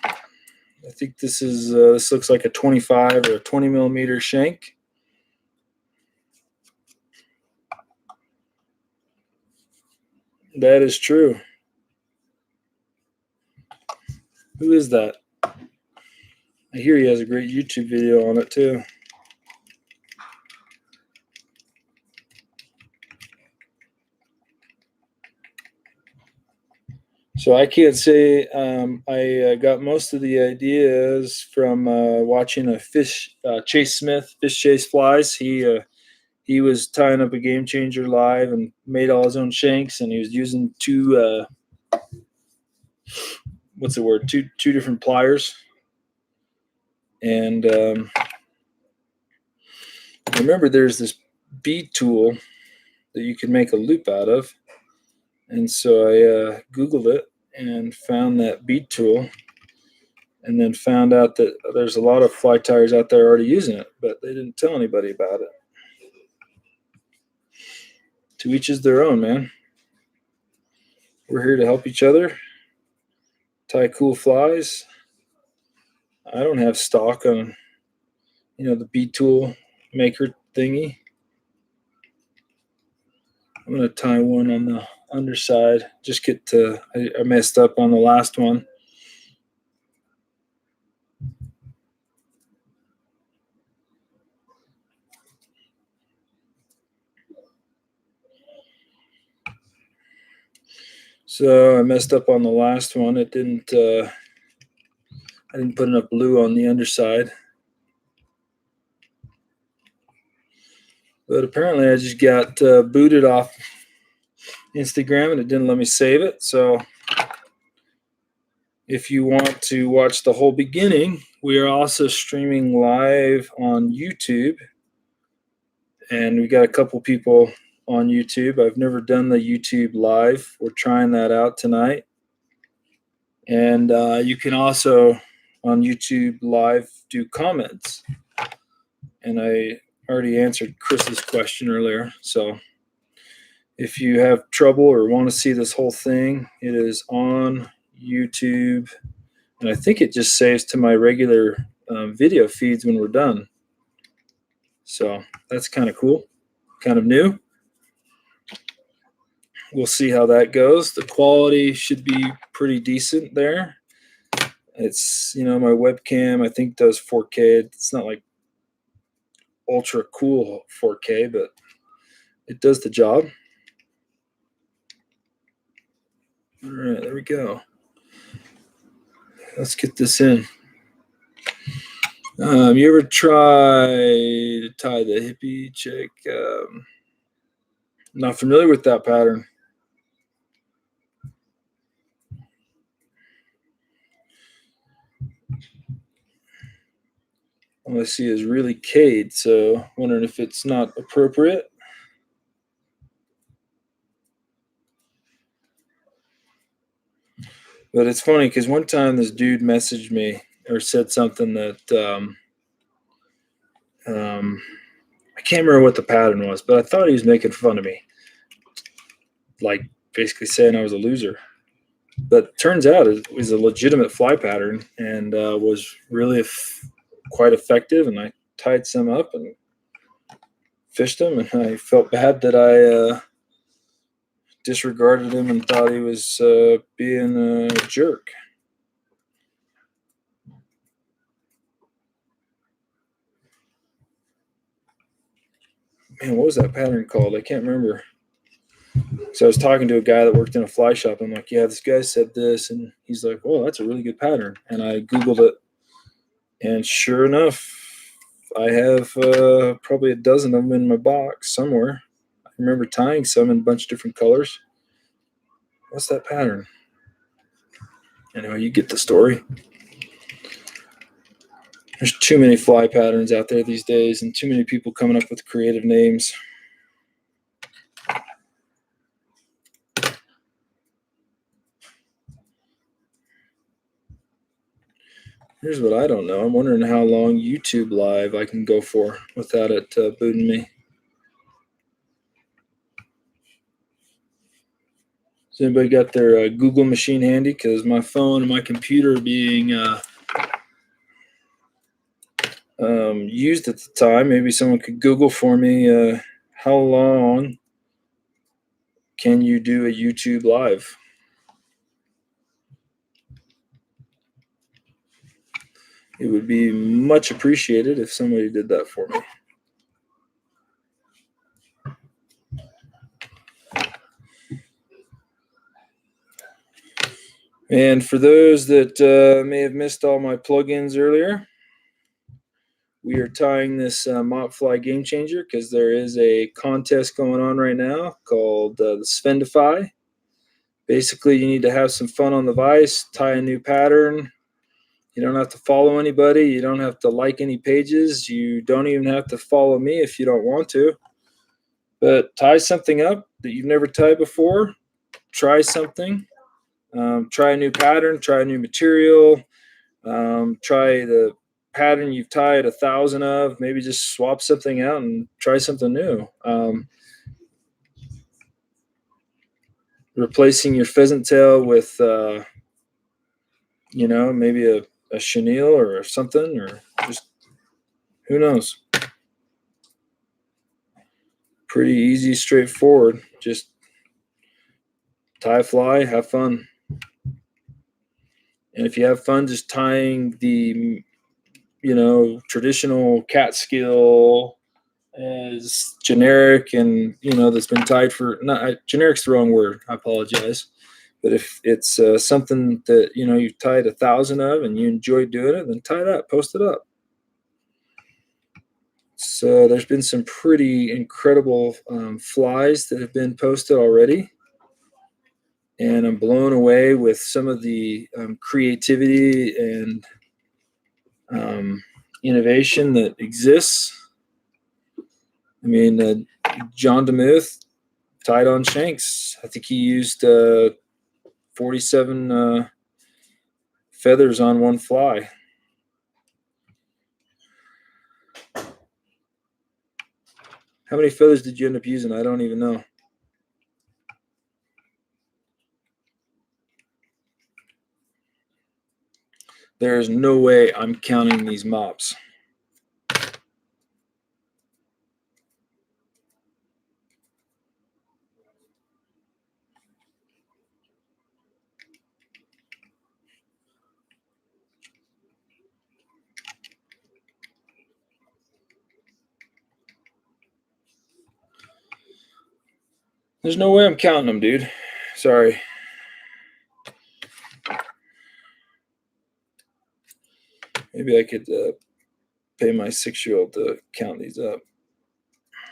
I think this looks like a 25 or a 20 millimeter shank. That is true. Who is that? I hear he has a great YouTube video on it too. So I can't say I got most of the ideas from watching a Chase Smith fish chase flies. He was tying up a Game Changer live and made all his own shanks, and he was using two different pliers. And remember, there's this bead tool that you can make a loop out of. And so I Googled it and found that bead tool, and then found out that there's a lot of fly tyers out there already using it, but they didn't tell anybody about it. To each is their own, man. We're here to help each other, tie cool flies. I don't have stock on, the bead tool maker thingy. I'm going to tie one on the underside. Just I messed up on the last one. So I messed up on the last one. It didn't. I didn't put enough blue on the underside. But apparently I just got booted off Instagram and it didn't let me save it. So if you want to watch the whole beginning, we are also streaming live on YouTube. And we got a couple people on YouTube. I've never done the YouTube live. We're trying that out tonight. And you can also on YouTube live do comments. And I already answered Chris's question earlier. So if you have trouble or want to see this whole thing, it is on YouTube. And I think it just saves to my regular video feeds when we're done. So that's kind of cool, kind of new. We'll see how that goes. The quality should be pretty decent there. It's, my webcam, I think, does 4K. It's not like ultra cool 4K, but it does the job. All right, there we go. Let's get this in. You ever try to tie the hippie chick? Not familiar with that pattern. All I see is really Cade, so wondering if it's not appropriate. But it's funny because one time this dude messaged me or said something that I can't remember what the pattern was, but I thought he was making fun of me, like basically saying I was a loser. But turns out it was a legitimate fly pattern and was really quite effective. And I tied some up and fished them, and I felt bad that I disregarded him and thought he was being a jerk. Man, what was that pattern called? I can't remember. So I was talking to a guy that worked in a fly shop. I'm like, yeah, this guy said this. And he's like, oh, that's a really good pattern. And I Googled it. And sure enough, I have probably a dozen of them in my box somewhere. I remember tying some in a bunch of different colors. What's that pattern? Anyway, you get the story. There's too many fly patterns out there these days and too many people coming up with creative names. Here's what I don't know. I'm wondering how long YouTube Live I can go for without it booting me. Has anybody got their Google machine handy? Because my phone and my computer are being used at the time. Maybe someone could Google for me how long can you do a YouTube Live? It would be much appreciated if somebody did that for me. And for those that may have missed all my plugins earlier, we are tying this Mop Fly Gamechanger because there is a contest going on right now called the Sventify. Basically, you need to have some fun on the vise, tie a new pattern. You don't have to follow anybody. You don't have to like any pages. You don't even have to follow me if you don't want to. But tie something up that you've never tied before. Try something. Try a new pattern. Try a new material. Try the pattern you've tied 1,000 of. Maybe just swap something out and try something new. Replacing your pheasant tail with, maybe a chenille or something, or just who knows. Pretty easy, straightforward. Just tie a fly, have fun. And if you have fun just tying the, traditional catskill as generic and, that's been tied for, not generic's the wrong word. I apologize. But if it's something that you've tied 1,000 of and you enjoy doing it, then tie it up, post it up. So there's been some pretty incredible flies that have been posted already, and I'm blown away with some of the creativity and innovation that exists. I mean, John DeMuth tied on shanks. I think he used 47 feathers on one fly. How many feathers did you end up using? I don't even know. There's no way I'm counting these mops. There's no way I'm counting them, dude. Sorry. Maybe I could pay my 6-year-old to count these up.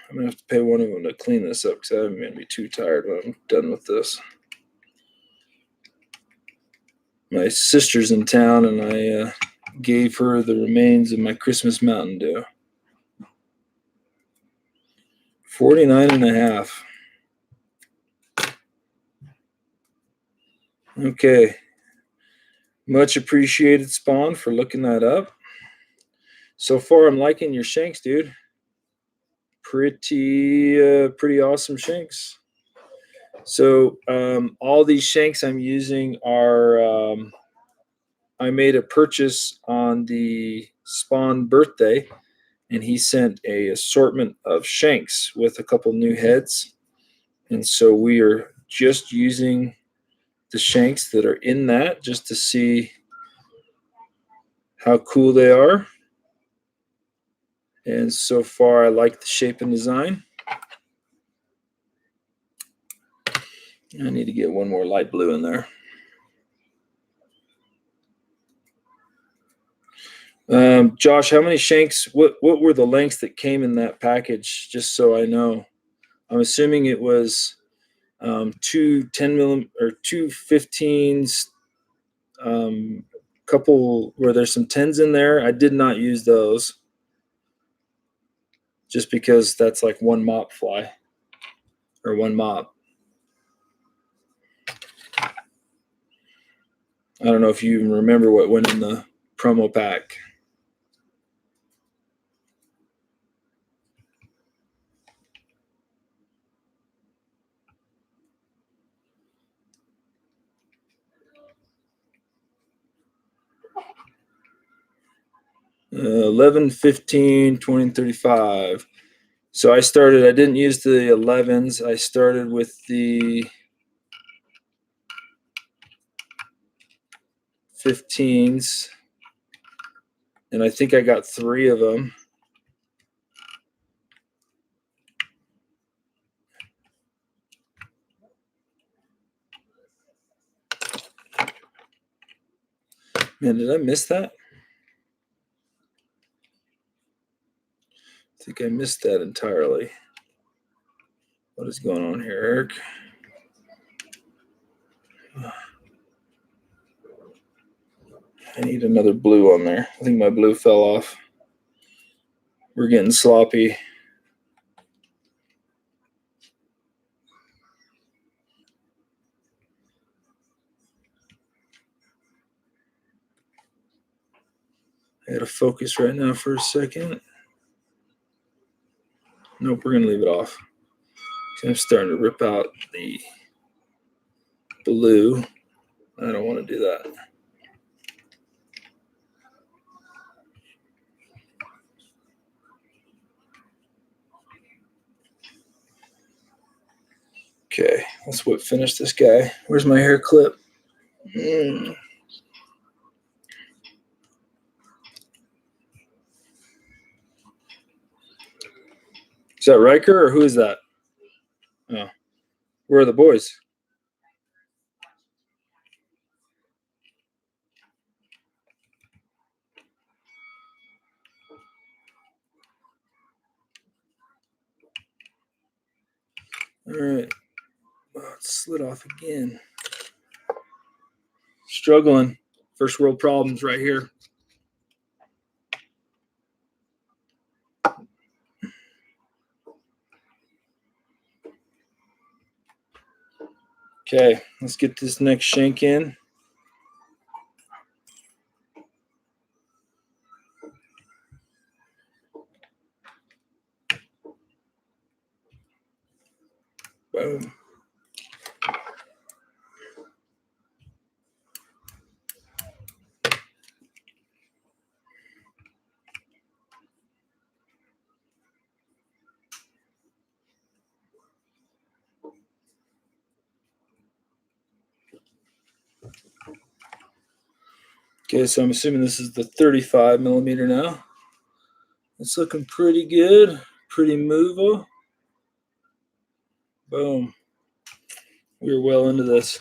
I'm going to have to pay one of them to clean this up because I'm going to be too tired when I'm done with this. My sister's in town, and I gave her the remains of my Christmas Mountain Dew. 49.5. Okay. Much appreciated, Spawn, for looking that up. So far, I'm liking your shanks, dude. Pretty awesome shanks. So all these shanks I'm using are I made a purchase on the Spawn birthday, and he sent a assortment of shanks with a couple new heads. And so we are just using the shanks that are in that just to see how cool they are. And so far, I like the shape and design. I need to get one more light blue in there. Josh, how many shanks, what were the lengths that came in that package, just so I know? I'm assuming it was two 10 millimeter or two 15s, couple where there's some 10s in there. I did not use those just because that's like one mop fly or one mop. I don't know if you even remember what went in the promo pack. Uh, 11, 15, 20, and 35. So I didn't use the 11s. I started with the 15s, and I think I got 3 of them. Man, did I miss that? I think I missed that entirely. What is going on here, Eric? I need another blue on there. I think my blue fell off. We're getting sloppy. I gotta focus right now for a second. Nope, we're gonna leave it off. I'm starting to rip out the blue. I don't want to do that. Okay, let's finish this guy. Where's my hair clip? Is that Riker or who is that? Oh, where are the boys? All right. Oh, it slid off again. Struggling. First world problems right here. Okay, let's get this next shank in. Boom. Okay, so I'm assuming this is the 35 millimeter now. It's looking pretty good, pretty movable. Boom. We're well into this.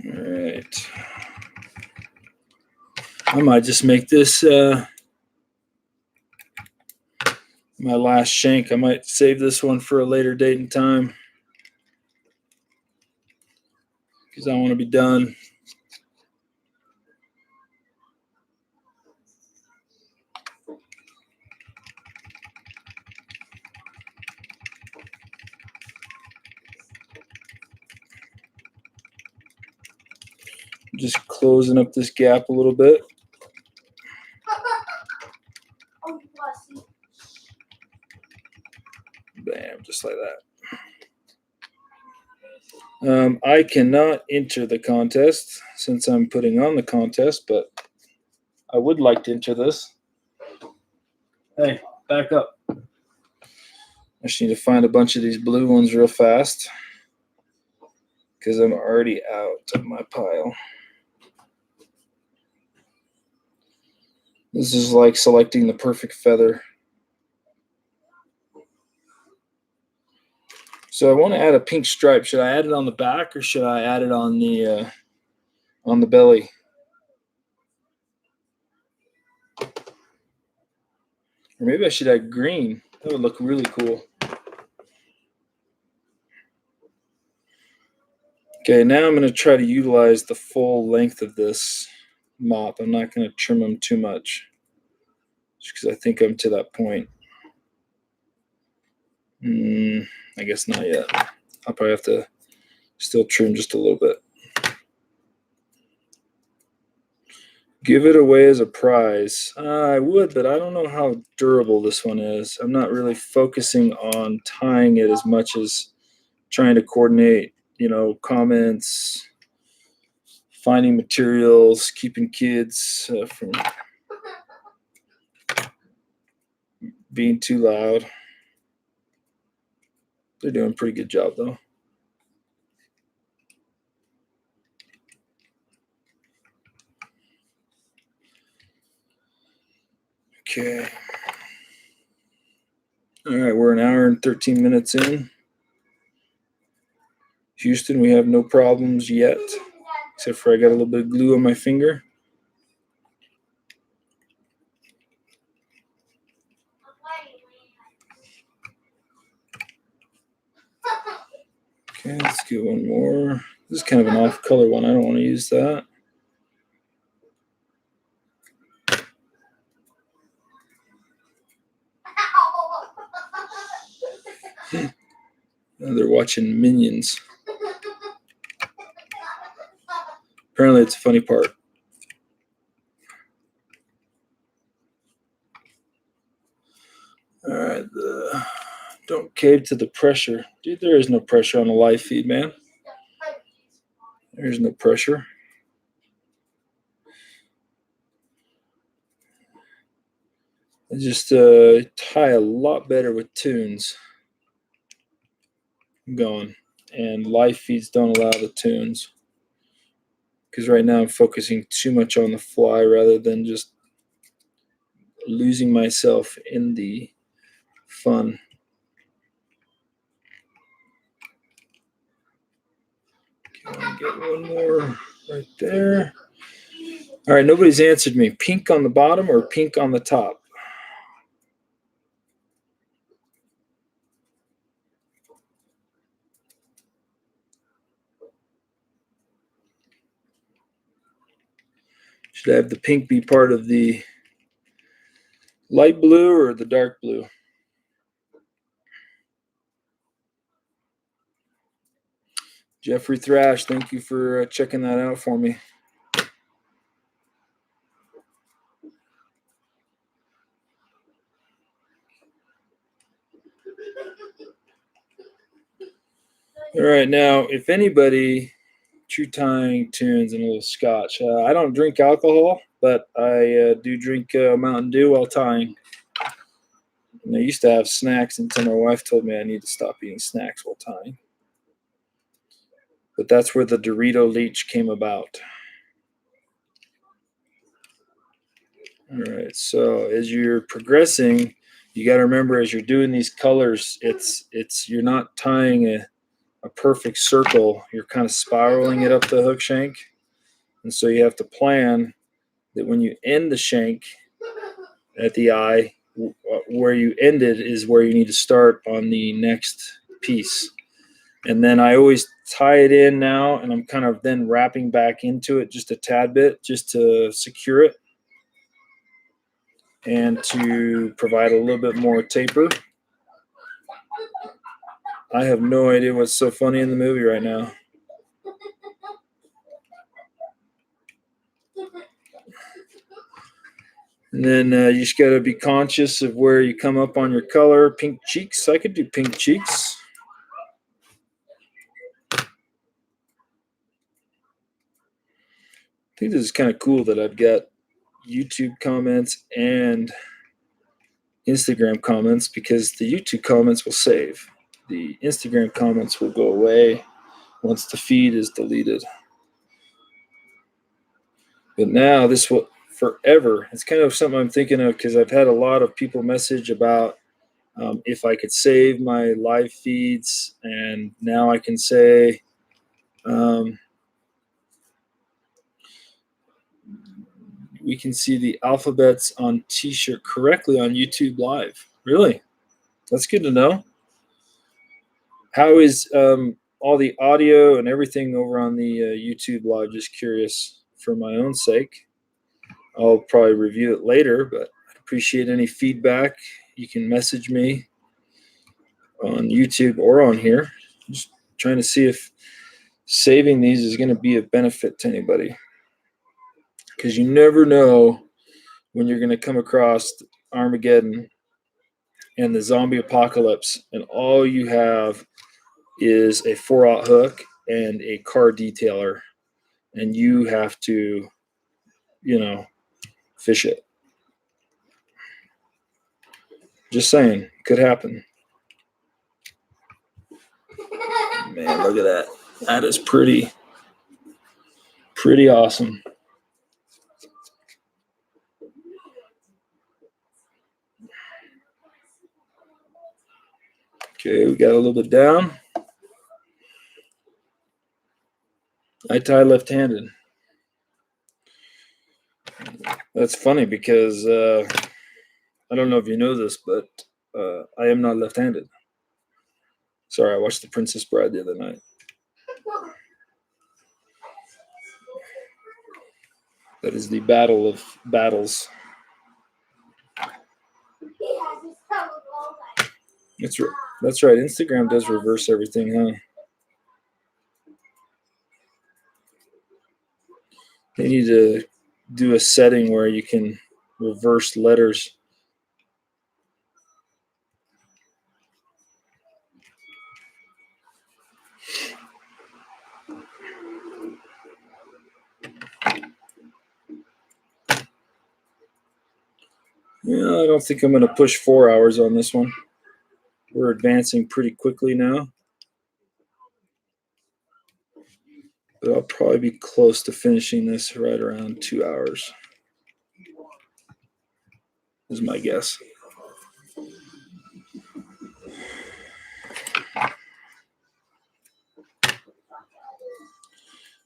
All right. I might just make this my last shank. I might save this one for a later date and time because I want to be done. Just closing up this gap a little bit. Bam, just like that. I cannot enter the contest since I'm putting on the contest, but I would like to enter this. Hey, back up. I just need to find a bunch of these blue ones real fast because I'm already out of my pile. This is like selecting the perfect feather. So I want to add a pink stripe. Should I add it on the back or should I add it on the belly? Or maybe I should add green. That would look really cool. Okay, now I'm going to try to utilize the full length of this mop. I'm not going to trim them too much just because I think I'm to that point. I guess not yet. I'll probably have to still trim just a little bit. Give it away as a prize. I would, but I don't know how durable this one is. I'm not really focusing on tying it as much as trying to coordinate, comments, finding materials, keeping kids from being too loud. They're doing a pretty good job, though. Okay. All right, we're an hour and 13 minutes in. Houston, we have no problems yet, except for I got a little bit of glue on my finger. Okay, let's get one more. This is kind of an off-color one. I don't want to use that. They're watching Minions. Apparently, it's a funny part. All right, don't cave to the pressure. Dude, there is no pressure on a live feed, man. There's no pressure. I just tie a lot better with tunes going, and live feeds don't allow the tunes because right now I'm focusing too much on the fly rather than just losing myself in the fun. Okay, I'll get one more right there. All right, nobody's answered me. Pink on the bottom or pink on the top? Should I have the pink be part of the light blue or the dark blue? Jeffrey Thrash, thank you for checking that out for me. All right, now, if anybody, True Tying Tunes and a little scotch. I don't drink alcohol, but I do drink Mountain Dew while tying. And I used to have snacks until my wife told me I need to stop eating snacks while tying. But that's where the Dorito leech came about. All right, so as you're progressing, you got to remember as you're doing these colors, you're not tying a perfect circle. You're kind of spiraling it up the hook shank. And so you have to plan that when you end the shank at the eye, where you ended is where you need to start on the next piece. And then I always tie it in now, and I'm kind of then wrapping back into it just a tad bit just to secure it and to provide a little bit more taper. I have no idea what's so funny in the movie right now. And then you just got to be conscious of where you come up on your color. Pink cheeks. I could do pink cheeks. I think this is kind of cool that I've got YouTube comments and Instagram comments, because the YouTube comments will save. The Instagram comments will go away once the feed is deleted. But now this will forever. It's kind of something I'm thinking of because I've had a lot of people message about if I could save my live feeds, and now I can say we can see the alphabets on t-shirt correctly on YouTube Live. Really? That's good to know. How is all the audio and everything over on the YouTube Live? Just curious for my own sake. I'll probably review it later, but I appreciate any feedback. You can message me on YouTube or on here. Just trying to see if saving these is going to be of benefit to anybody. Because you never know when you're going to come across Armageddon and the zombie apocalypse, and all you have is a 4/0 hook and a car detailer, and you have to, fish it. Just saying, could happen. Man, look at that. That is pretty awesome. Okay, we got a little bit down. I tie left-handed. That's funny because I don't know if you know this, but I am not left-handed. Sorry, I watched The Princess Bride the other night. That is the battle of battles. That's right. Instagram does reverse everything, huh? They need to do a setting where you can reverse letters. Yeah, I don't think I'm going to push 4 hours on this one. We're advancing pretty quickly now. But I'll probably be close to finishing this right around 2 hours. Is my guess.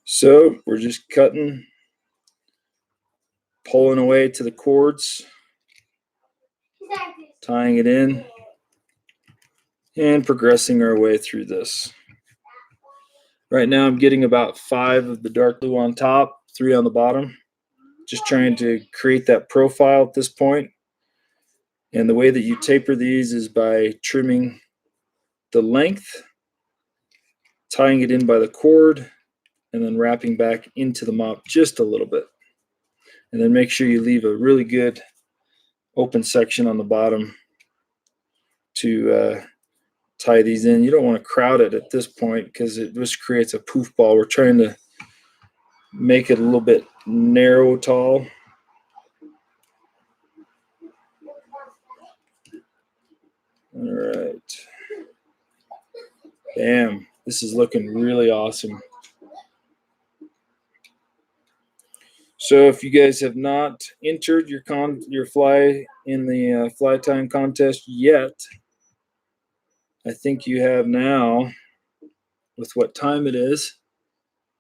So we're just cutting, pulling away to the cords, tying it in, and progressing our way through this. Right now I'm getting about 5 of the dark blue on top, 3 on the bottom. just trying to create that profile at this point. And the way that you taper these is by trimming the length, tying it in by the cord, and then wrapping back into the mop just a little bit. And then make sure you leave a really good open section on the bottom to tie these in. You don't want to crowd it at this point because it just creates a poof ball. We're trying to make it a little bit narrow, tall. All right. Bam. This is looking really awesome. So if you guys have not entered your fly in the fly time contest yet, I think you have now, with what time it is,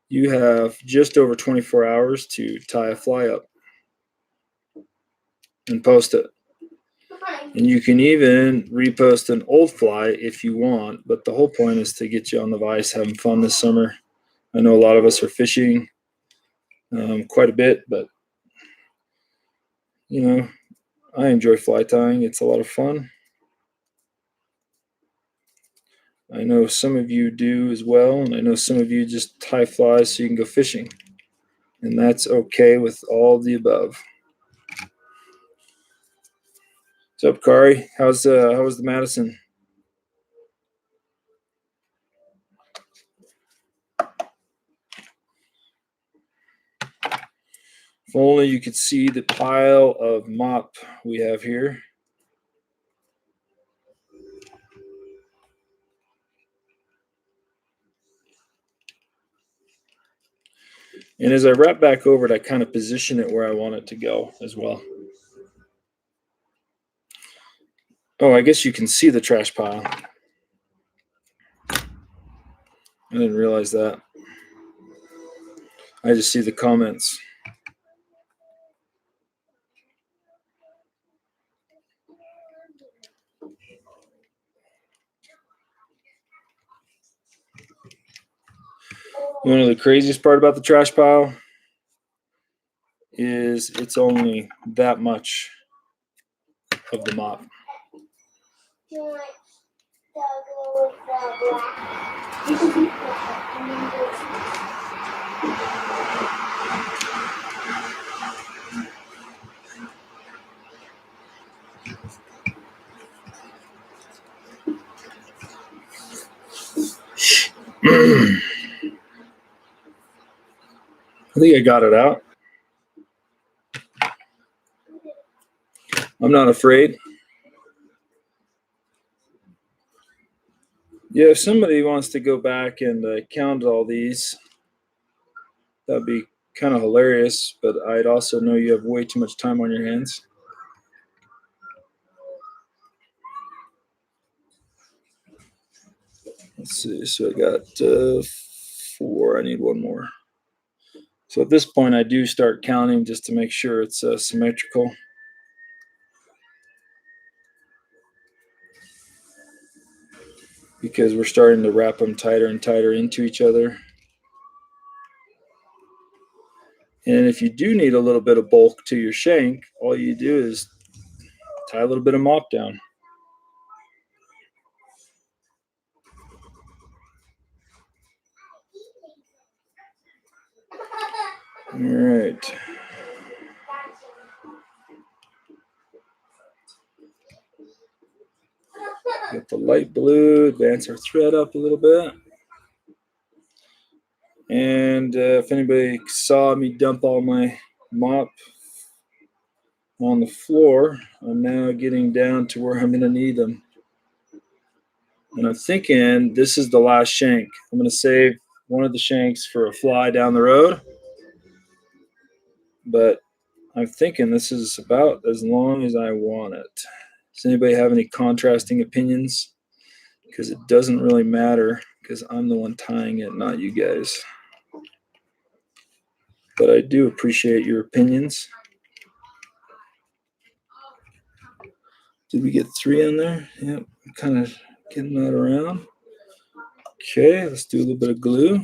you have just over 24 hours to tie a fly up and post it. And you can even repost an old fly if you want, but the whole point is to get you on the vise having fun this summer. I know a lot of us are fishing quite a bit, but you know, I enjoy fly tying. It's a lot of fun. I know some of you do as well, and I know some of you just tie flies so you can go fishing, and that's okay with all the above. What's up, Kari? How was the Madison? If only you could see the pile of mop we have here. And as I wrap back over it, I kind of position it where I want it to go as well. Oh, I guess you can see the trash pile. I didn't realize that. I just see the comments. One of the craziest part about the trash pile is it's only that much of the mop. I think I got it out. I'm not afraid. Yeah, if somebody wants to go back and count all these, that'd be kind of hilarious, but I'd also know you have way too much time on your hands. Let's see, so I got 4, I need one more. So at this point I do start counting just to make sure it's symmetrical. Because we're starting to wrap them tighter and tighter into each other. And if you do need a little bit of bulk to your shank, all you do is tie a little bit of mop down. All right. Get the light blue, advance our thread up a little bit. And if anybody saw me dump all my mop on the floor, I'm now getting down to where I'm going to need them. And I'm thinking this is the last shank. I'm going to save one of the shanks for a fly down the road. But I'm thinking this is about as long as I want it. Does anybody have any contrasting opinions? Because it doesn't really matter because I'm the one tying it, not you guys. But I do appreciate your opinions. Did we get 3 in there? Yep, kind of getting that around. Okay, let's do a little bit of glue.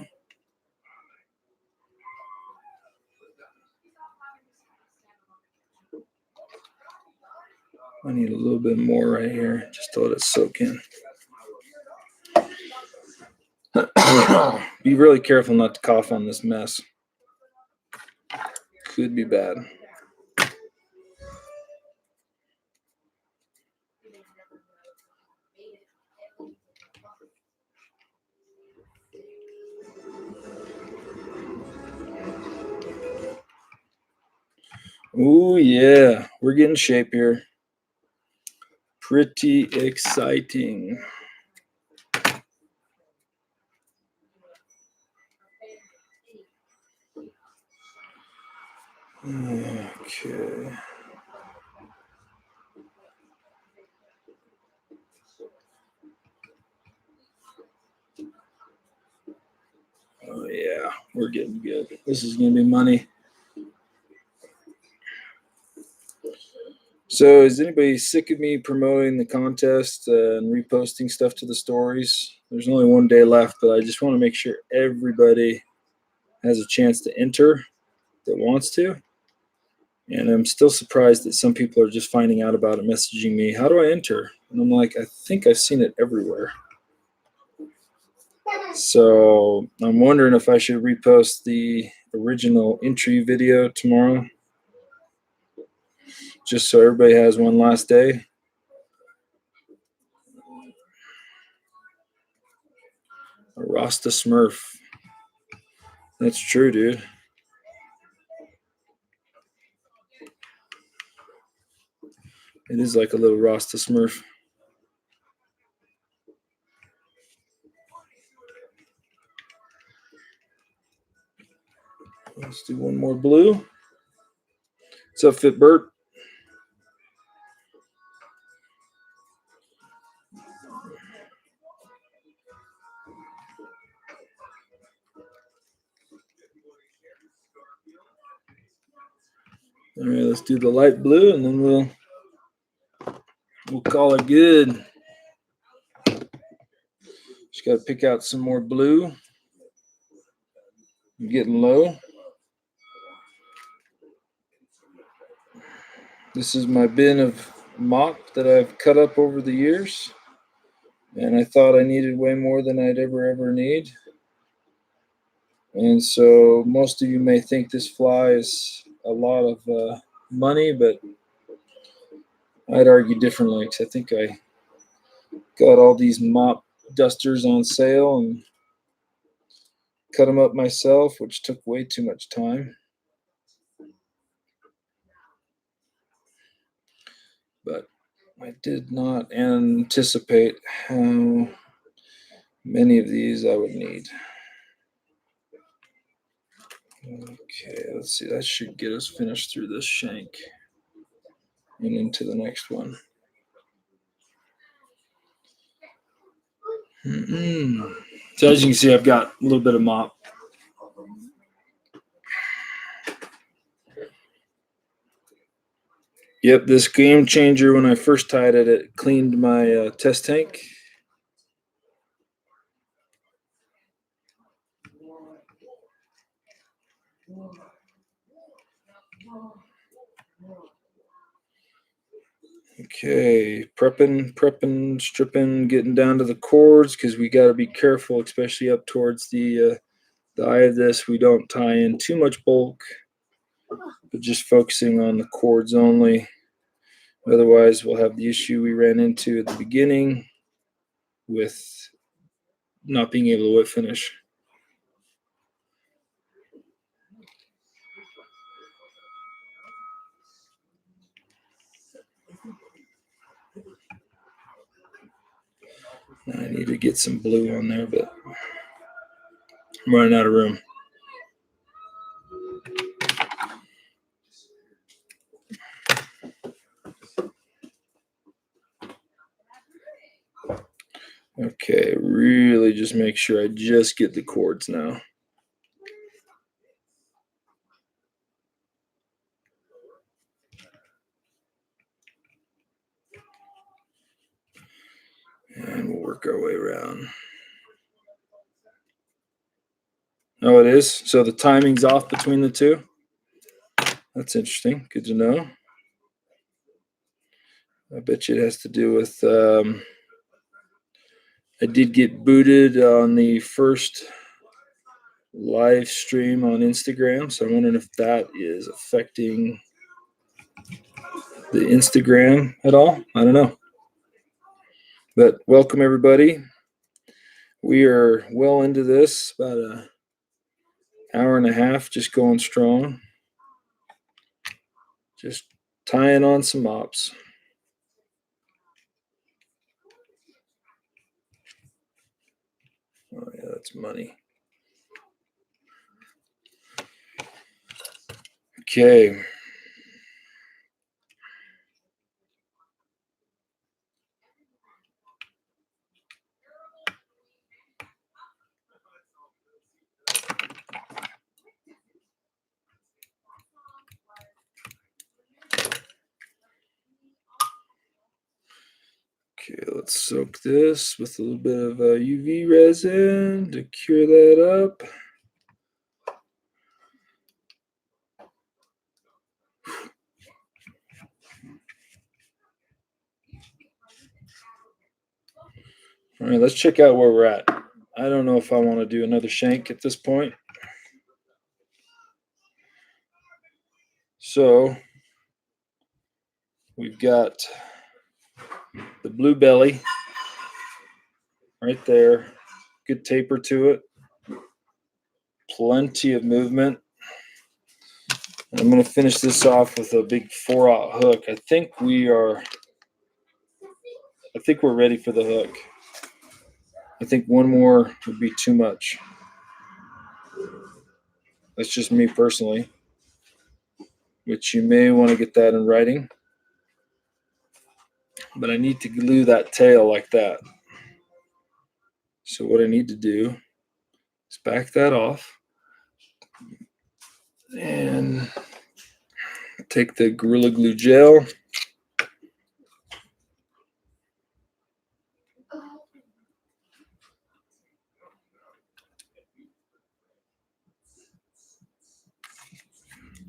I need a little bit more right here just to let it soak in. Be really careful not to cough on this mess. Could be bad. Oh yeah, we're getting shape here. Pretty exciting. Okay. Oh yeah, we're getting good. This is gonna be money. So is anybody sick of me promoting the contest and reposting stuff to the stories? There's only one day left, but I just want to make sure everybody has a chance to enter that wants to. And I'm still surprised that some people are just finding out about it, messaging me, how do I enter? And I'm like, I think I've seen it everywhere. So I'm wondering if I should repost the original entry video tomorrow, just so everybody has one last day. A Rasta Smurf. That's true, dude. It is like a little Rasta Smurf. Let's do one more blue. What's up, Fitbert? All right, let's do the light blue, and then we'll call it good. Just got to pick out some more blue. I'm getting low. This is my bin of mop that I've cut up over the years, and I thought I needed way more than I'd ever need. And so most of you may think this fly is a lot of money, but I'd argue differently, because I think I got all these mop dusters on sale and cut them up myself, which took way too much time. But I did not anticipate how many of these I would need. Okay, let's see. That should get us finished through this shank and into the next one. So as you can see, I've got a little bit of mop. Yep, this game changer, when I first tied it, it cleaned my test tank. Okay, prepping, stripping, getting down to the cords, because we got to be careful, especially up towards the eye of this. We don't tie in too much bulk, but just focusing on the cords only. Otherwise, we'll have the issue we ran into at the beginning with not being able to whip finish. I need to get some blue on there, but I'm running out of room. Okay, really just make sure I just get the cords now. And we'll work our way around. Oh, it is? So the timing's off between the two? That's interesting. Good to know. I bet you it has to do with I did get booted on the first live stream on Instagram, so I'm wondering if that is affecting the Instagram at all. I don't know. But welcome everybody. We are well into this, about an hour and a half, just going strong. Just tying on some mops. Oh yeah, that's money. Okay. Okay, let's soak this with a little bit of UV resin to cure that up. All right, let's check out where we're at. I don't know if I want to do another shank at this point. So we've got the blue belly right there. Good taper to it. Plenty of movement. And I'm going to finish this off with a big 4/0 hook. I think we're ready for the hook. I think one more would be too much. That's just me personally, which you may want to get that in writing. But I need to glue that tail like that. So what I need to do is back that off and take the Gorilla Glue gel.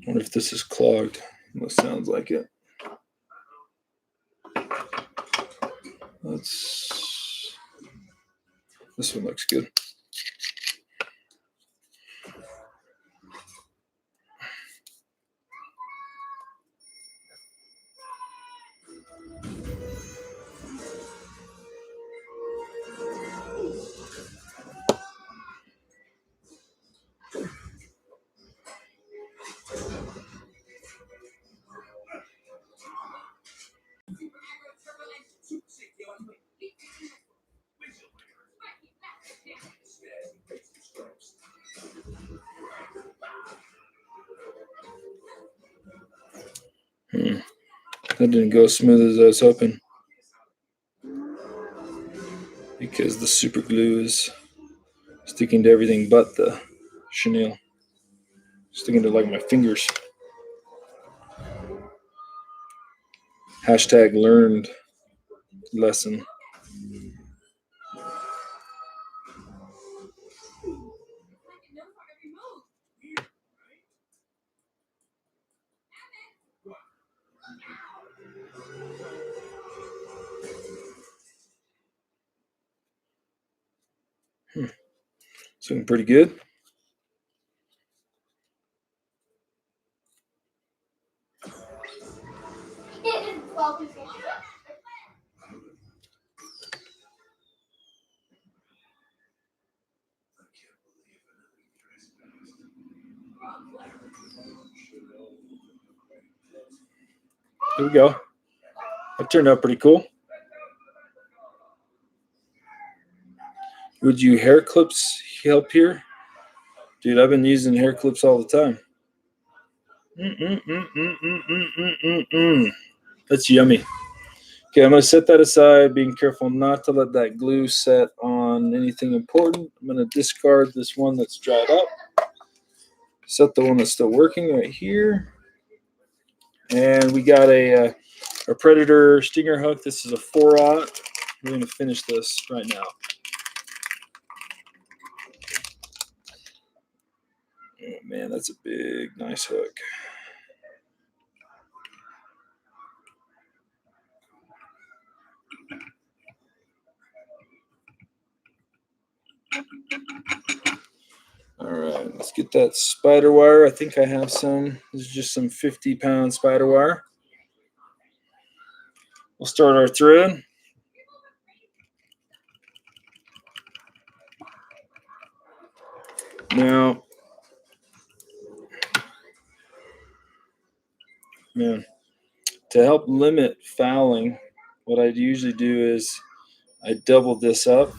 I wonder if this is clogged. It sounds like it. This one looks good. That didn't go as smooth as I was hoping, because the super glue is sticking to everything but the chenille. Sticking to like my fingers. Hashtag learned lesson. It's looking pretty good. There we go. That turned out pretty cool. Would you hair clips help here? Dude, I've been using hair clips all the time. That's yummy. Okay, I'm going to set that aside, being careful not to let that glue set on anything important. I'm going to discard this one that's dried up. Set the one that's still working right here. And we got a Predator stinger hook. This is a 4/0. We're going to finish this right now. Oh, man, that's a big, nice hook. All right, let's get that spider wire. I think I have some. This is just some 50-pound spider wire. We'll start our thread. Now, man, to help limit fouling, what I usually do is I double this up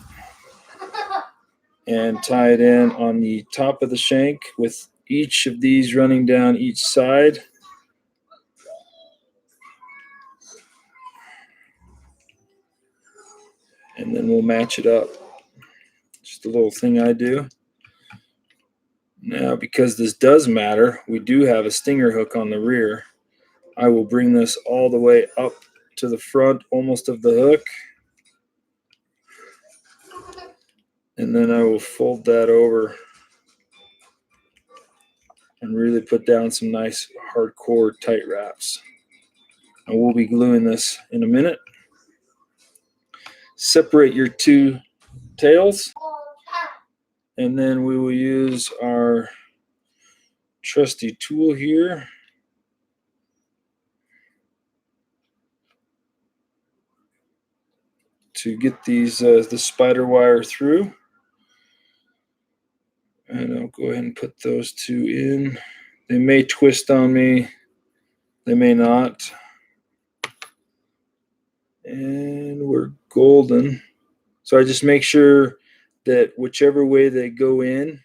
and tie it in on the top of the shank with each of these running down each side. And then we'll match it up. Just a little thing I do. Now, because this does matter, we do have a stinger hook on the rear. I will bring this all the way up to the front almost of the hook. And then I will fold that over and really put down some nice hardcore tight wraps. And we'll be gluing this in a minute. Separate your two tails, and then we will use our trusty tool here to get these the spider wire through. And I'll go ahead and put those two in. They may twist on me, they may not. And we're golden. So I just make sure that whichever way they go in,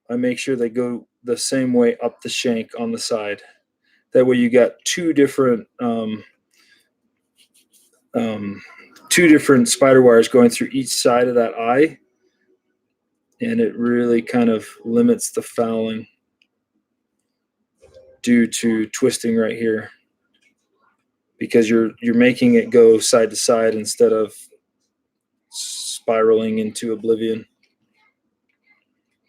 I make sure they go the same way up the shank on the side. That way you got two different spider wires going through each side of that eye, and it really kind of limits the fouling due to twisting right here, because you're making it go side to side instead of spiraling into oblivion.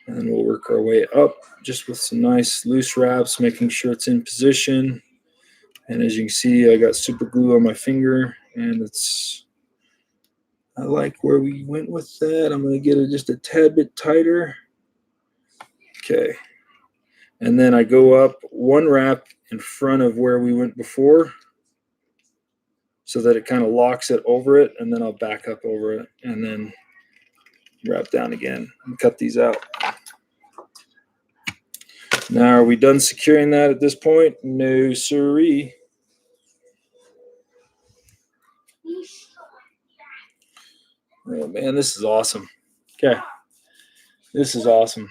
And then we'll work our way up just with some nice loose wraps, making sure it's in position. And as you can see, I got super glue on my finger, and I like where we went with that. I'm going to get it just a tad bit tighter. Okay. And then I go up one wrap in front of where we went before so that it kind of locks it over it, and then I'll back up over it and then wrap down again and cut these out. Now, are we done securing that at this point? No, siree. Oh man, this is awesome. Okay, this is awesome.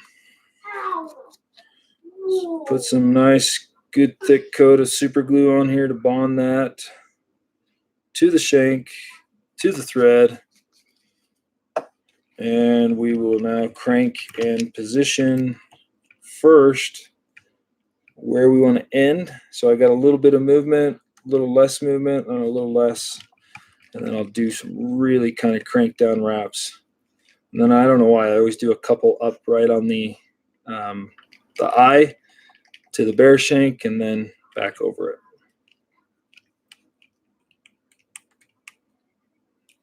Put some nice, good thick coat of super glue on here to bond that to the shank, to the thread. And we will now crank and position first where we want to end. So I got a little bit of movement, a little less movement, and a little less. And then I'll do some really kind of crank down wraps. And then I don't know why I always do a couple up right on the eye to the bear shank and then back over it.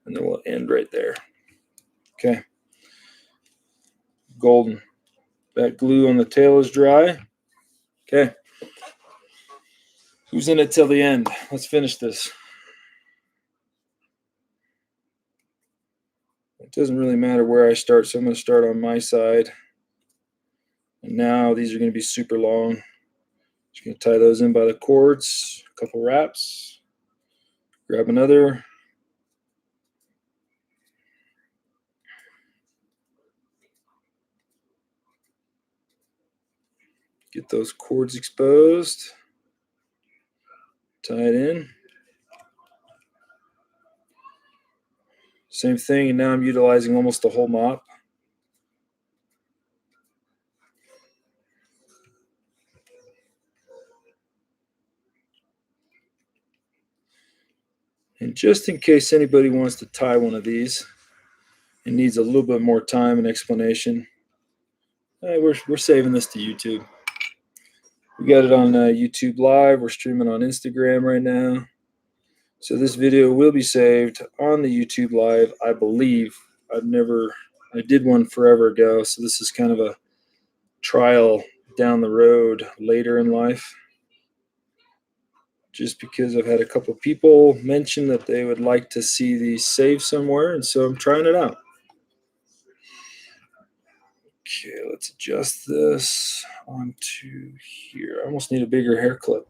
And then we'll end right there. Okay. Golden. That glue on the tail is dry. Okay. Who's in it till the end? Let's finish this. It doesn't really matter where I start, so I'm going to start on my side. And now these are going to be super long. Just going to tie those in by the cords, a couple wraps. Grab another. Get those cords exposed. Tie it in. Same thing, and now I'm utilizing almost the whole mop. And just in case anybody wants to tie one of these and needs a little bit more time and explanation, we're saving this to YouTube. We got it on YouTube Live. We're streaming on Instagram right now. So this video will be saved on the YouTube Live, I believe, I did one forever ago, so this is kind of a trial down the road later in life. Just because I've had a couple people mention that they would like to see these saved somewhere, and so I'm trying it out. Okay, let's adjust this onto here. I almost need a bigger hair clip.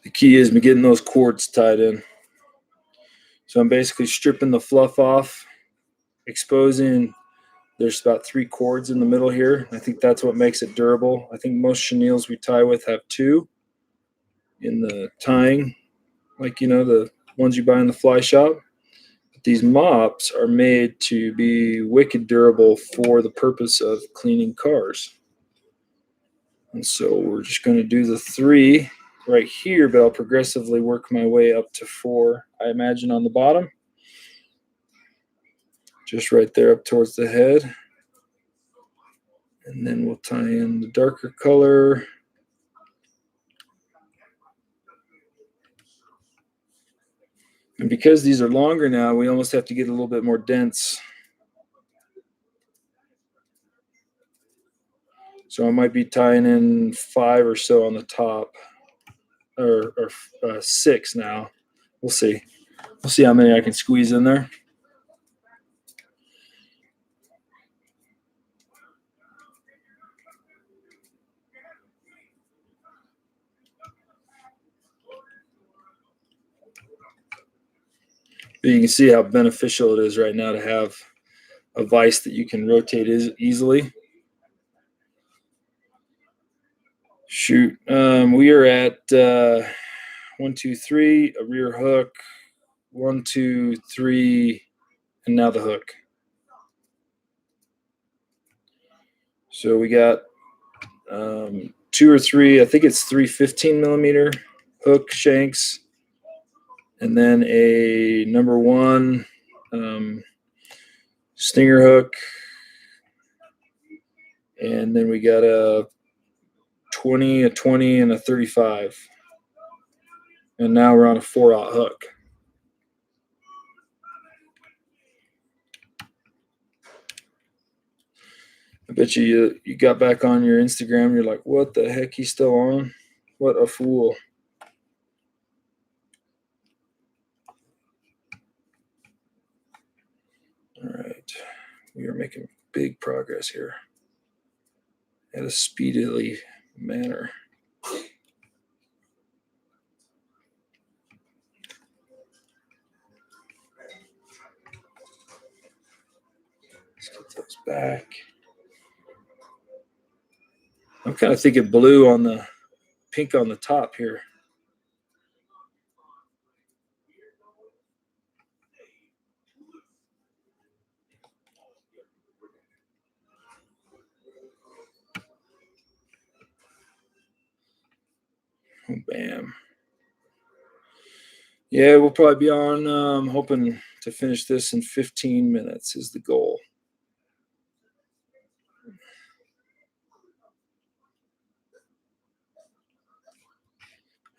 The key is me getting those cords tied in. So I'm basically stripping the fluff off, exposing. There's about 3 cords in the middle here. I think that's what makes it durable. I think most chenilles we tie with have 2 in the tying, like, you know, the ones you buy in the fly shop. But these mops are made to be wicked durable for the purpose of cleaning cars. And so we're just going to do the 3 right here, but I'll progressively work my way up to 4, I imagine, on the bottom. Just right there up towards the head. And then we'll tie in the darker color. And because these are longer now, we almost have to get a little bit more dense. So I might be tying in 5 or so on the top, or 6 now. We'll see. We'll see how many I can squeeze in there. But you can see how beneficial it is right now to have a vise that you can rotate easily. Shoot, we are at 1, 2, 3, a rear hook, 1, 2, 3, and now the hook. So we got 2 or 3, I think it's 3 15-millimeter hook shanks, and then a number 1 stinger hook, and then we got a 20, a 20, and a 35. And now we're on a 4/0 hook. I bet you got back on your Instagram, you're like, what the heck, he's still on? What a fool. All right, we are making big progress here at a speedily manner. Let's get those back. I'm kind of thinking blue on the pink on the top here. Oh, bam. Yeah, we'll probably be on, hoping to finish this in 15 minutes is the goal.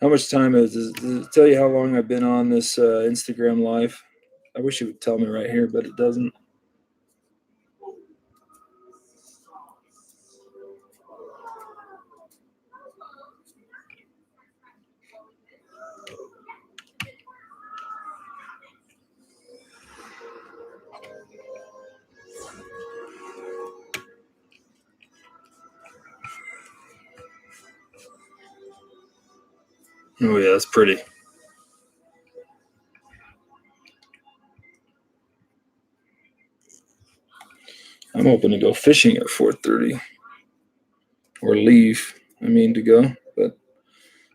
How much time does it tell you how long I've been on this Instagram live? I wish it would tell me right here, but it doesn't. Oh yeah, that's pretty. I'm hoping to go fishing at 4:30 or leave. I mean to go, but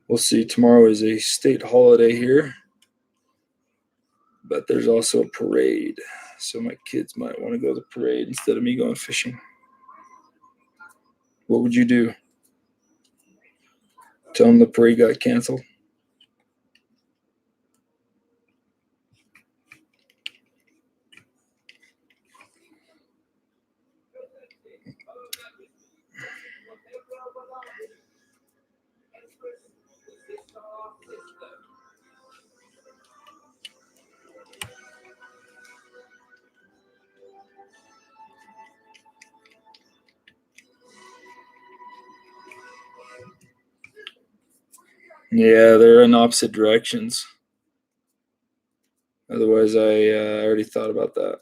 we'll see. Tomorrow is a state holiday here, but there's also a parade. so my kids might want to go to the parade instead of me going fishing. What would you do? Tell them the parade got canceled? Yeah, they're in opposite directions. Otherwise, I already thought about that.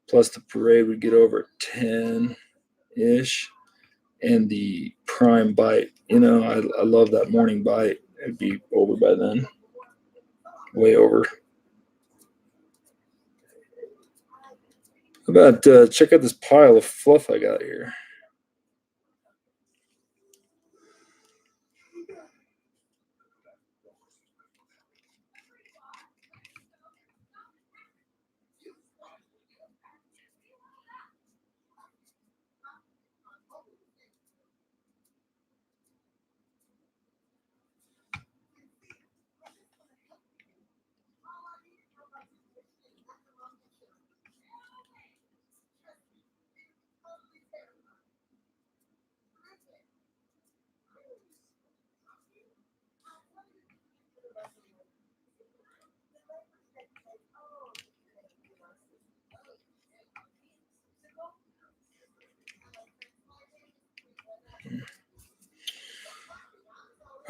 Plus, the parade would get over at 10-ish. And the prime bite, I love that morning bite. It'd be over by then. Way over. How about check out this pile of fluff I got here?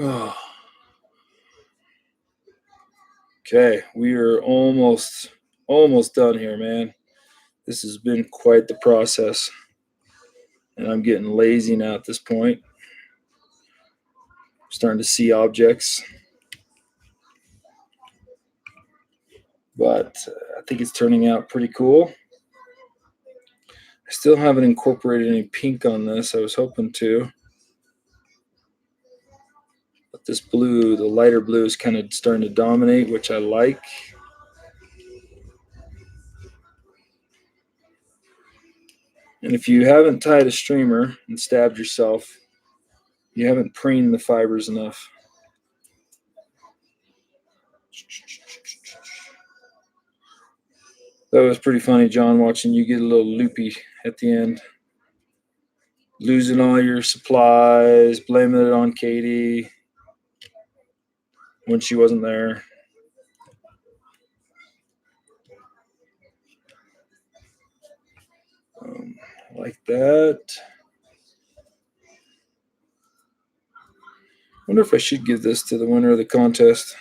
Oh. Okay, we are almost done here, man. This has been quite the process. And I'm getting lazy now at this point. Starting to see objects. But I think it's turning out pretty cool. I still haven't incorporated any pink on this. I was hoping to. But this blue, the lighter blue, is kind of starting to dominate, which I like. And if you haven't tied a streamer and stabbed yourself, you haven't preened the fibers enough. That was pretty funny, John, watching you get a little loopy at the end. Losing all your supplies, blaming it on Katie when she wasn't there. Like that. Wonder if I should give this to the winner of the contest.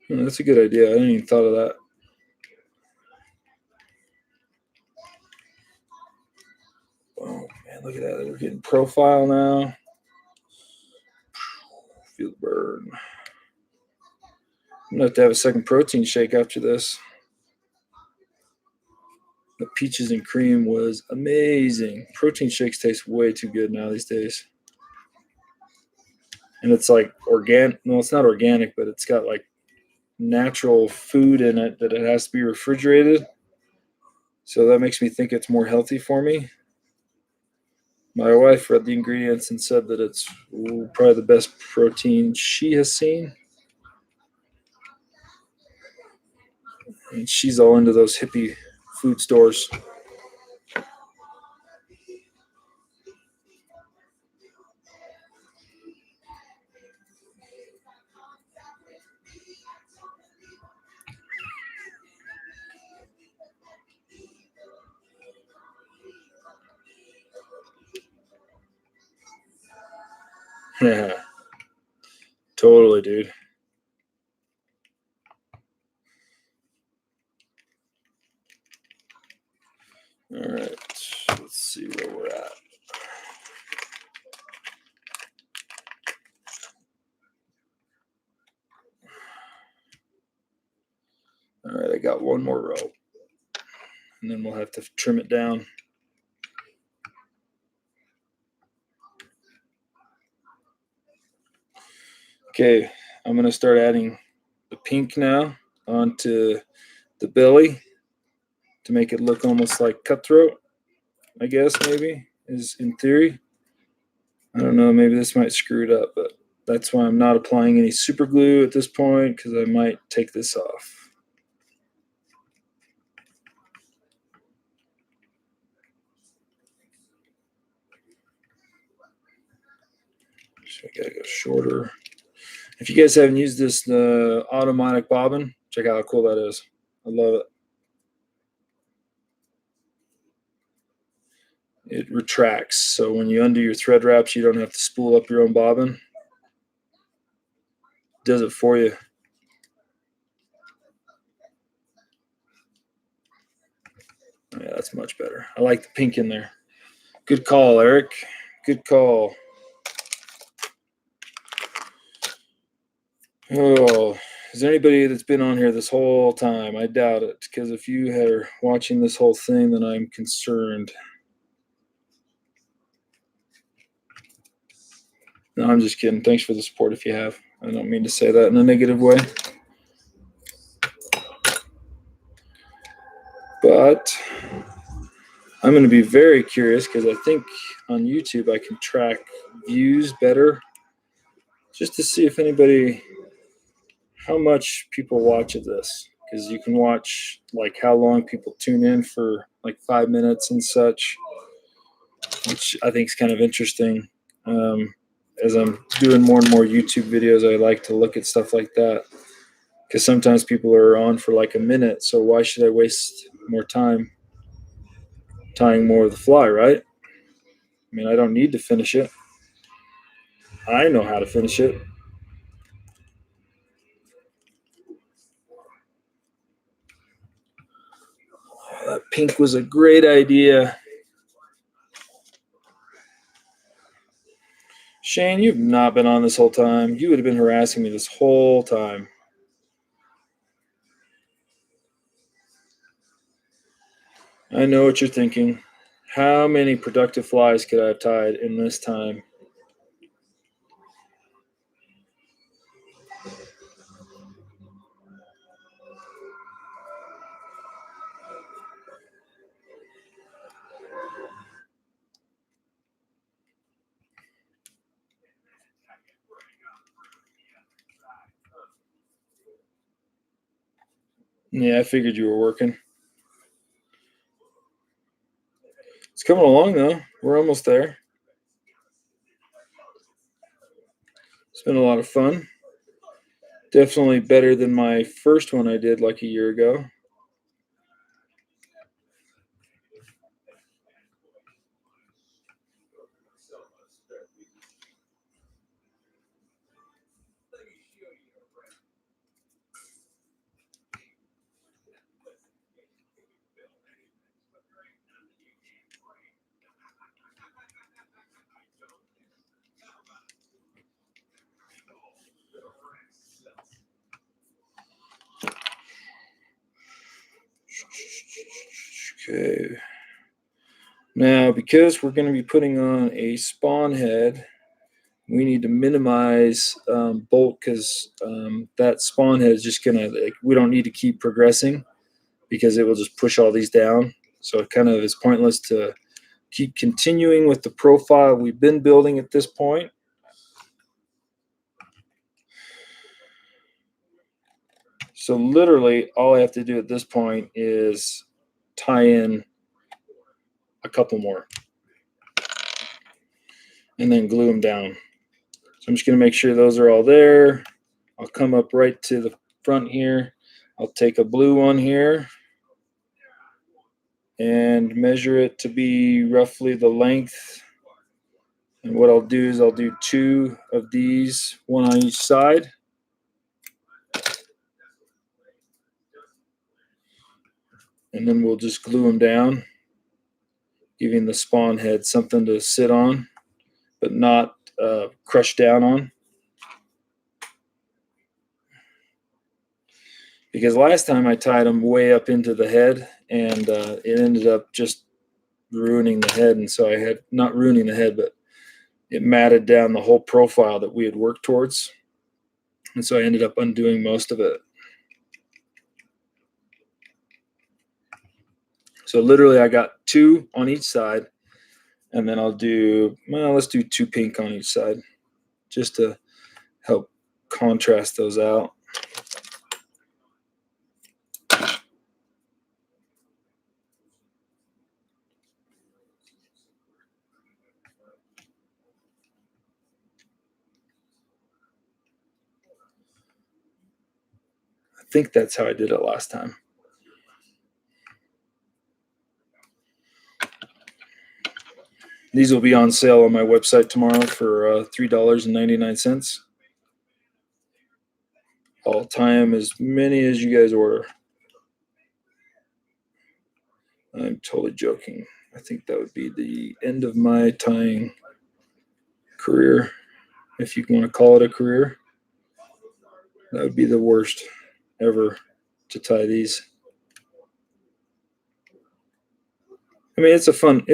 That's a good idea. I didn't even thought of that. Oh man, look at that. We're getting profile now. Feel the burn. I'm gonna have to have a second protein shake after this. The peaches and cream was amazing. Protein shakes taste way too good now these days. And it's like organic. No, it's not organic, but it's got like natural food in it that it has to be refrigerated. So that makes me think it's more healthy for me. My wife read the ingredients and said that it's probably the best protein she has seen. And she's all into those hippie food stores. Yeah, totally, dude. All right, let's see where we're at. All right, I got one more row, and then we'll have to trim it down. Okay, I'm going to start adding the pink now onto the belly to make it look almost like cutthroat, I guess, maybe, is in theory. I don't know, maybe this might screw it up, but that's why I'm not applying any super glue at this point, because I might take this off. So I gotta go shorter. If you guys haven't used this automatic bobbin, check out how cool that is. I love it. It retracts, so when you undo your thread wraps, you don't have to spool up your own bobbin. It does it for you. Yeah, that's much better. I like the pink in there. Good call, Eric. Good call. Oh, is there anybody that's been on here this whole time? I doubt it, because if you are watching this whole thing, then I'm concerned. No, I'm just kidding. Thanks for the support if you have. I don't mean to say that in a negative way. But I'm going to be very curious, because I think on YouTube I can track views better, just to see if anybody, how much people watch of this. Because you can watch like how long people tune in for like 5 minutes and such, which I think is kind of interesting. As I'm doing more and more YouTube videos, I like to look at stuff like that, because sometimes people are on for like a minute. So why should I waste more time tying more of the fly, right? I mean, I don't need to finish it. I know how to finish it. Oh, that pink was a great idea. Shane, you've not been on this whole time. You would have been harassing me this whole time. I know what you're thinking. How many productive flies could I have tied in this time? Yeah, I figured you were working. It's coming along, though. We're almost there. It's been a lot of fun. Definitely better than my first one I did like a year ago. Okay. Now, because we're going to be putting on a spawn head, we need to minimize bolt, because that spawn head is just going to, like, we don't need to keep progressing, because it will just push all these down. So it kind of is pointless to keep continuing with the profile we've been building at this point. So literally all I have to do at this point is tie in a couple more and then glue them down. So I'm just going to make sure those are all there. I'll come up right to the front here. I'll take a blue one here and measure it to be roughly the length. And what I'll do is I'll do 2 of these, 1 on each side. And then we'll just glue them down, giving the spawn head something to sit on, but not crush down on. Because last time I tied them way up into the head, and it ended up just ruining the head. And so I had, not ruining the head, but it matted down the whole profile that we had worked towards. And so I ended up undoing most of it. So literally I got 2 on each side, and then I'll do, well, let's do 2 pink on each side just to help contrast those out. I think that's how I did it last time. These will be on sale on my website tomorrow for $3.99. I'll tie them as many as you guys order. I'm totally joking. I think that would be the end of my tying career, if you want to call it a career. That would be the worst ever to tie these. I mean, it's a fun,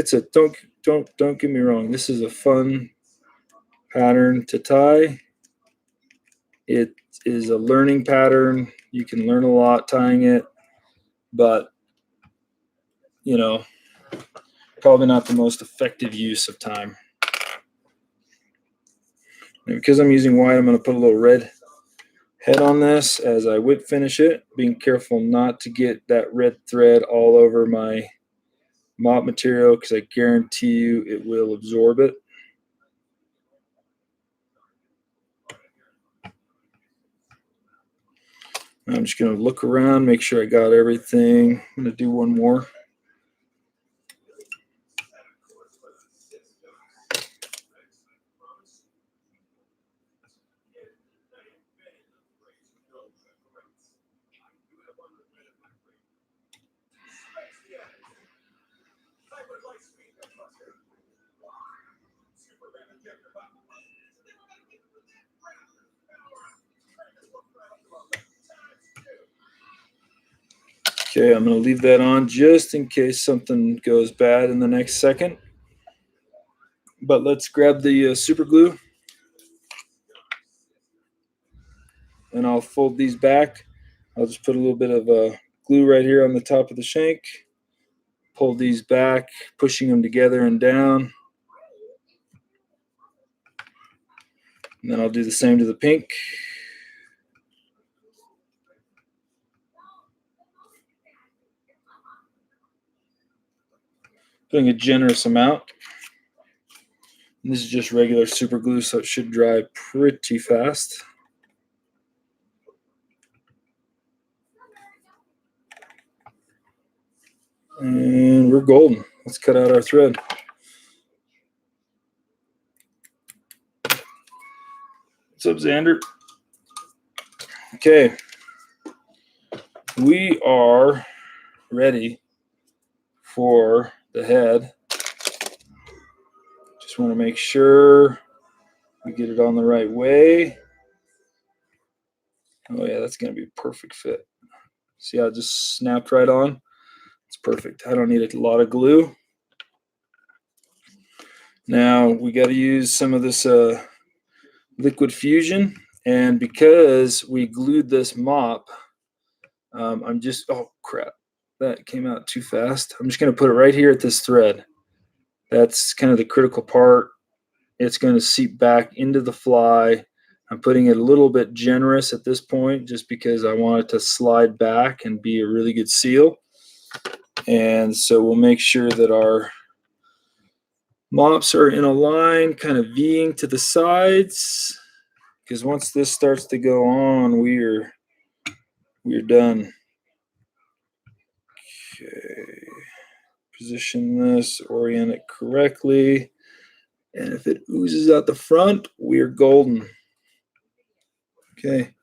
don't get me wrong, this is a fun pattern to tie. It is a learning pattern. You can learn a lot tying it, but you know, probably not the most effective use of time. And because I'm using white, I'm going to put a little red head on this as I whip finish it, being careful not to get that red thread all over my mop material, because I guarantee you it will absorb it. I'm just going to look around, make sure I got everything. I'm going to do one more. Okay, I'm going to leave that on just in case something goes bad in the next second. But let's grab the super glue, and I'll fold these back. I'll just put a little bit of glue right here on the top of the shank. Pull these back, pushing them together and down. And then I'll do the same to the pink. Putting a generous amount. And this is just regular super glue, so it should dry pretty fast. And we're golden. Let's cut out our thread. What's up, Xander? Okay. We are ready for the head. Just want to make sure we get it on the right way. Oh yeah, that's going to be a perfect fit. See how it just snapped right on? It's perfect. I don't need a lot of glue. Now we got to use some of this liquid fusion, and because we glued this mop, I'm just, oh crap, that came out too fast. I'm just going to put it right here at this thread. That's kind of the critical part. It's going to seep back into the fly. I'm putting it a little bit generous at this point just because I want it to slide back and be a really good seal. And so we'll make sure that our mops are in a line, kind of V-ing to the sides, because once this starts to go on, we're done. Okay, position this, orient it correctly, and if it oozes out the front, we're golden. Okay.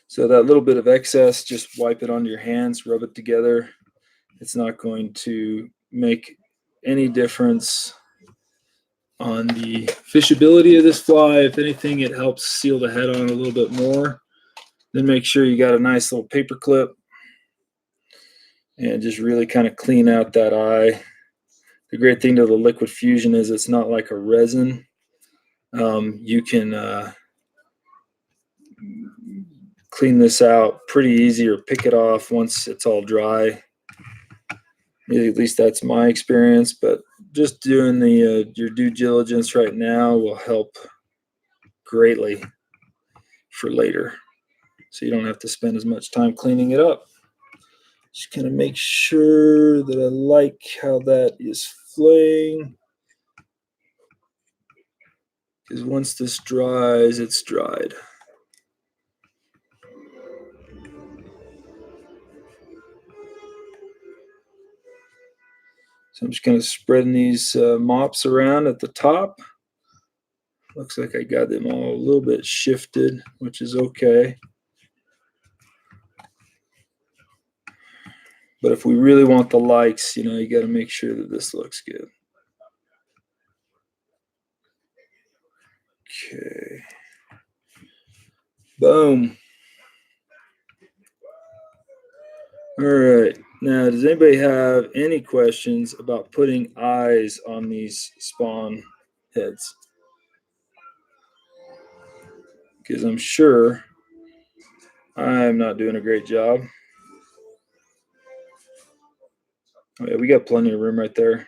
So that little bit of excess, just wipe it onto your hands, rub it together. It's not going to make any difference on the fishability of this fly. If anything, it helps seal the head on a little bit more. Then make sure you got a nice little paper clip and just really kind of clean out that eye. The great thing to the liquid fusion is it's not like a resin. You can clean this out pretty easy or pick it off once it's all dry. At least that's my experience, but just doing your due diligence right now will help greatly for later, so you don't have to spend as much time cleaning it up. Just kind of make sure that I like how that is flowing, because once this dries, it's dried. So I'm just kind of spreading these mops around at the top. Looks like I got them all a little bit shifted, which is okay. But if we really want the likes, you got to make sure that this looks good. Okay. Boom. All right. Now, does anybody have any questions about putting eyes on these spawn heads? Because I'm sure I'm not doing a great job. Oh, yeah, we got plenty of room right there.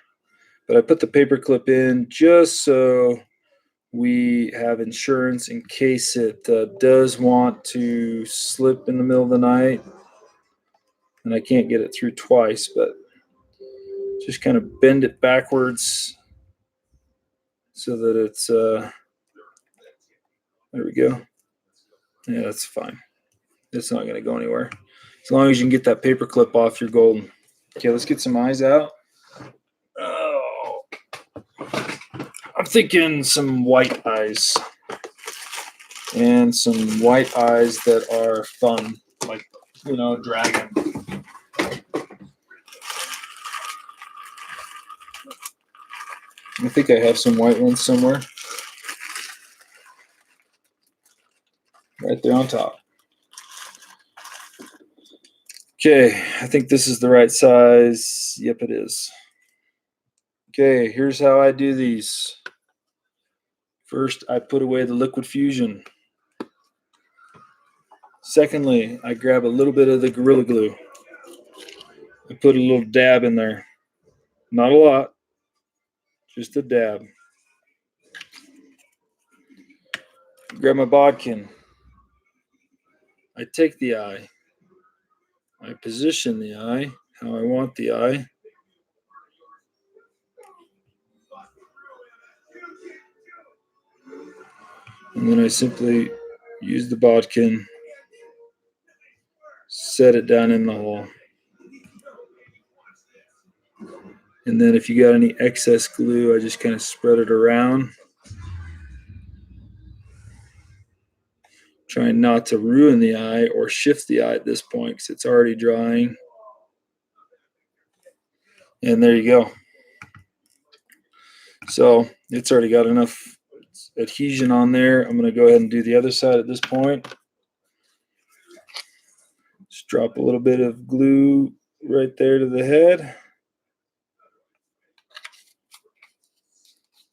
But I put the paper clip in just so we have insurance in case it does want to slip in the middle of the night. And I can't get it through twice, but just kind of bend it backwards so that it's, there we go. Yeah, that's fine. It's not going to go anywhere. As long as you can get that paper clip off, you're golden. Okay, let's get some eyes out. Oh, I'm thinking some white eyes. And some white eyes that are fun, like, dragon. I think I have some white ones somewhere. Right there on top. Okay, I think this is the right size. Yep, it is. Okay, here's how I do these. First, I put away the liquid fusion. Secondly, I grab a little bit of the Gorilla Glue. I put a little dab in there. Not a lot, just a dab. Grab my Bodkin. I take the eye. I position the eye how I want the eye. And then I simply use the Bodkin, set it down in the hole. And then if you got any excess glue, I just kind of spread it around. Trying not to ruin the eye or shift the eye at this point because it's already drying. And there you go. So it's already got enough adhesion on there. I'm going to go ahead and do the other side at this point. Just drop a little bit of glue right there to the head.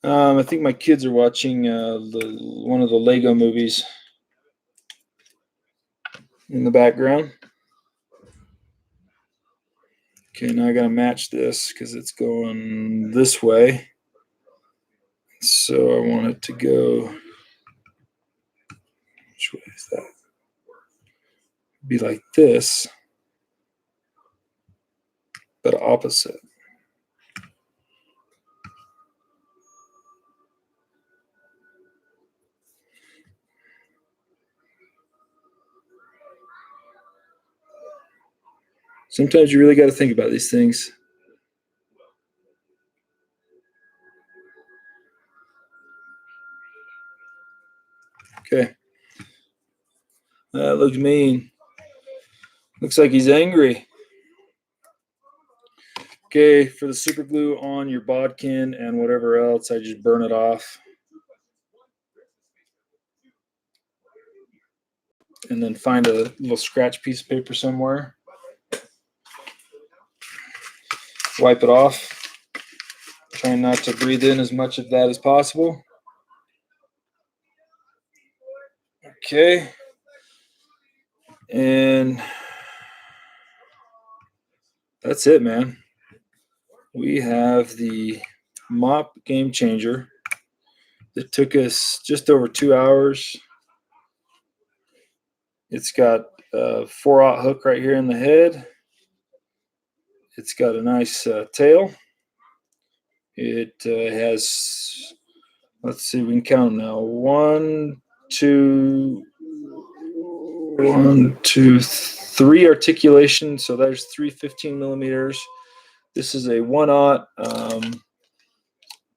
I think my kids are watching one of the Lego movies in the background. Okay, now I got to match this because it's going this way. So I want it to go, which way is that? Be like this, but opposite. Sometimes you really got to think about these things. Okay. That looks mean. Looks like he's angry. Okay, for the super glue on your bodkin and whatever else, I just burn it off. And then find a little scratch piece of paper somewhere. wipe it off. Trying not to breathe in as much of that as possible. Okay. And that's it, man. We have the Mop Gamechanger that took us just over 2 hours. It's got a 4/0 hook right here in the head. It's got a nice tail. It has, let's see, we can count them now. 1, 2, 3 articulations. So there's 3 15 millimeters. This is a 1/0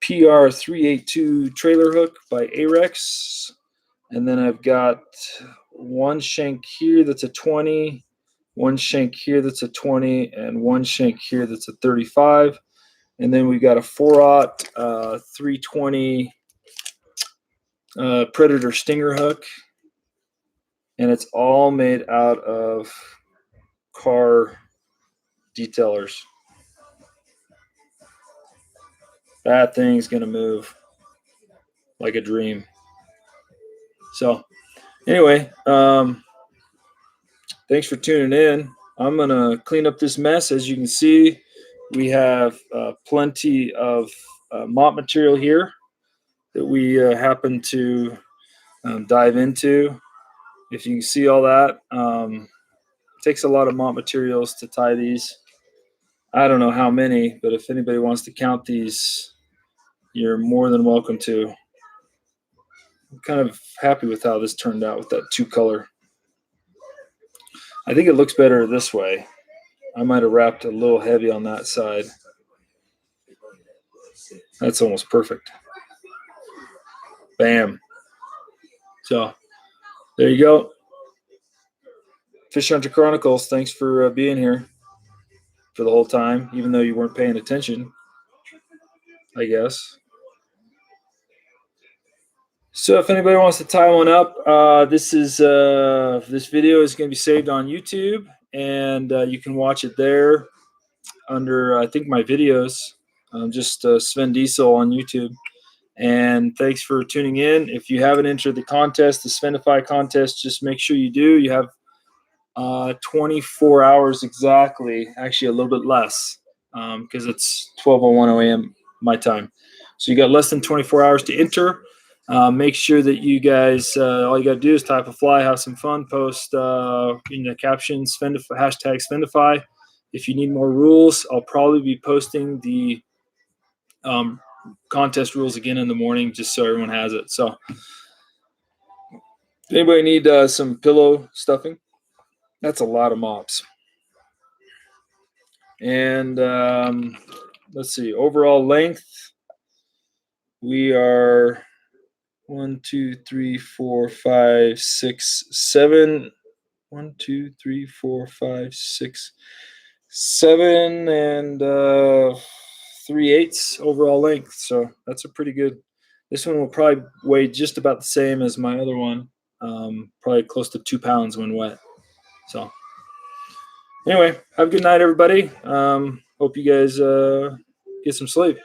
PR 382 trailer hook by Arex. And then I've got one shank here that's a 20, one shank here that's a 20, and one shank here that's a 35. And then we've got a 4/0 320 Predator Stinger hook. And it's all made out of car detailers. That thing's going to move like a dream. So anyway, thanks for tuning in. I'm going to clean up this mess. As you can see, we have plenty of mop material here that we happen to dive into. If you can see all that, it takes a lot of mop materials to tie these. I don't know how many, but if anybody wants to count these, you're more than welcome to. I'm kind of happy with how this turned out with that 2-color. I think it looks better this way. I might have wrapped a little heavy on that side. That's almost perfect. Bam. So there you go. Fish Hunter Chronicles, thanks for being here for the whole time, even though you weren't paying attention, I guess. So if anybody wants to tie one up, this video is going to be saved on YouTube, and you can watch it there under, I think, my videos, just Sven Diesel on YouTube. And thanks for tuning in. If you haven't entered the contest, the Svenify contest, just make sure you do. You have 24 hours exactly, actually a little bit less, because it's 12:01 a.m. my time. So you got less than 24 hours to enter. Make sure that you guys, all you got to do is type a fly, have some fun, post in the captions, hashtag Svenify. If you need more rules, I'll probably be posting the contest rules again in the morning, just so everyone has it. So if anybody need some pillow stuffing, that's a lot of mops. And let's see, overall length, we are 1, 2, 3, 4, 5, 6, 7. 1, 2, 3, 4, 5, 6, 7, and 3/8 overall length. So that's a pretty good. This one will probably weigh just about the same as my other one. Probably close to 2 pounds when wet. So anyway, have a good night, everybody. Hope you guys get some sleep.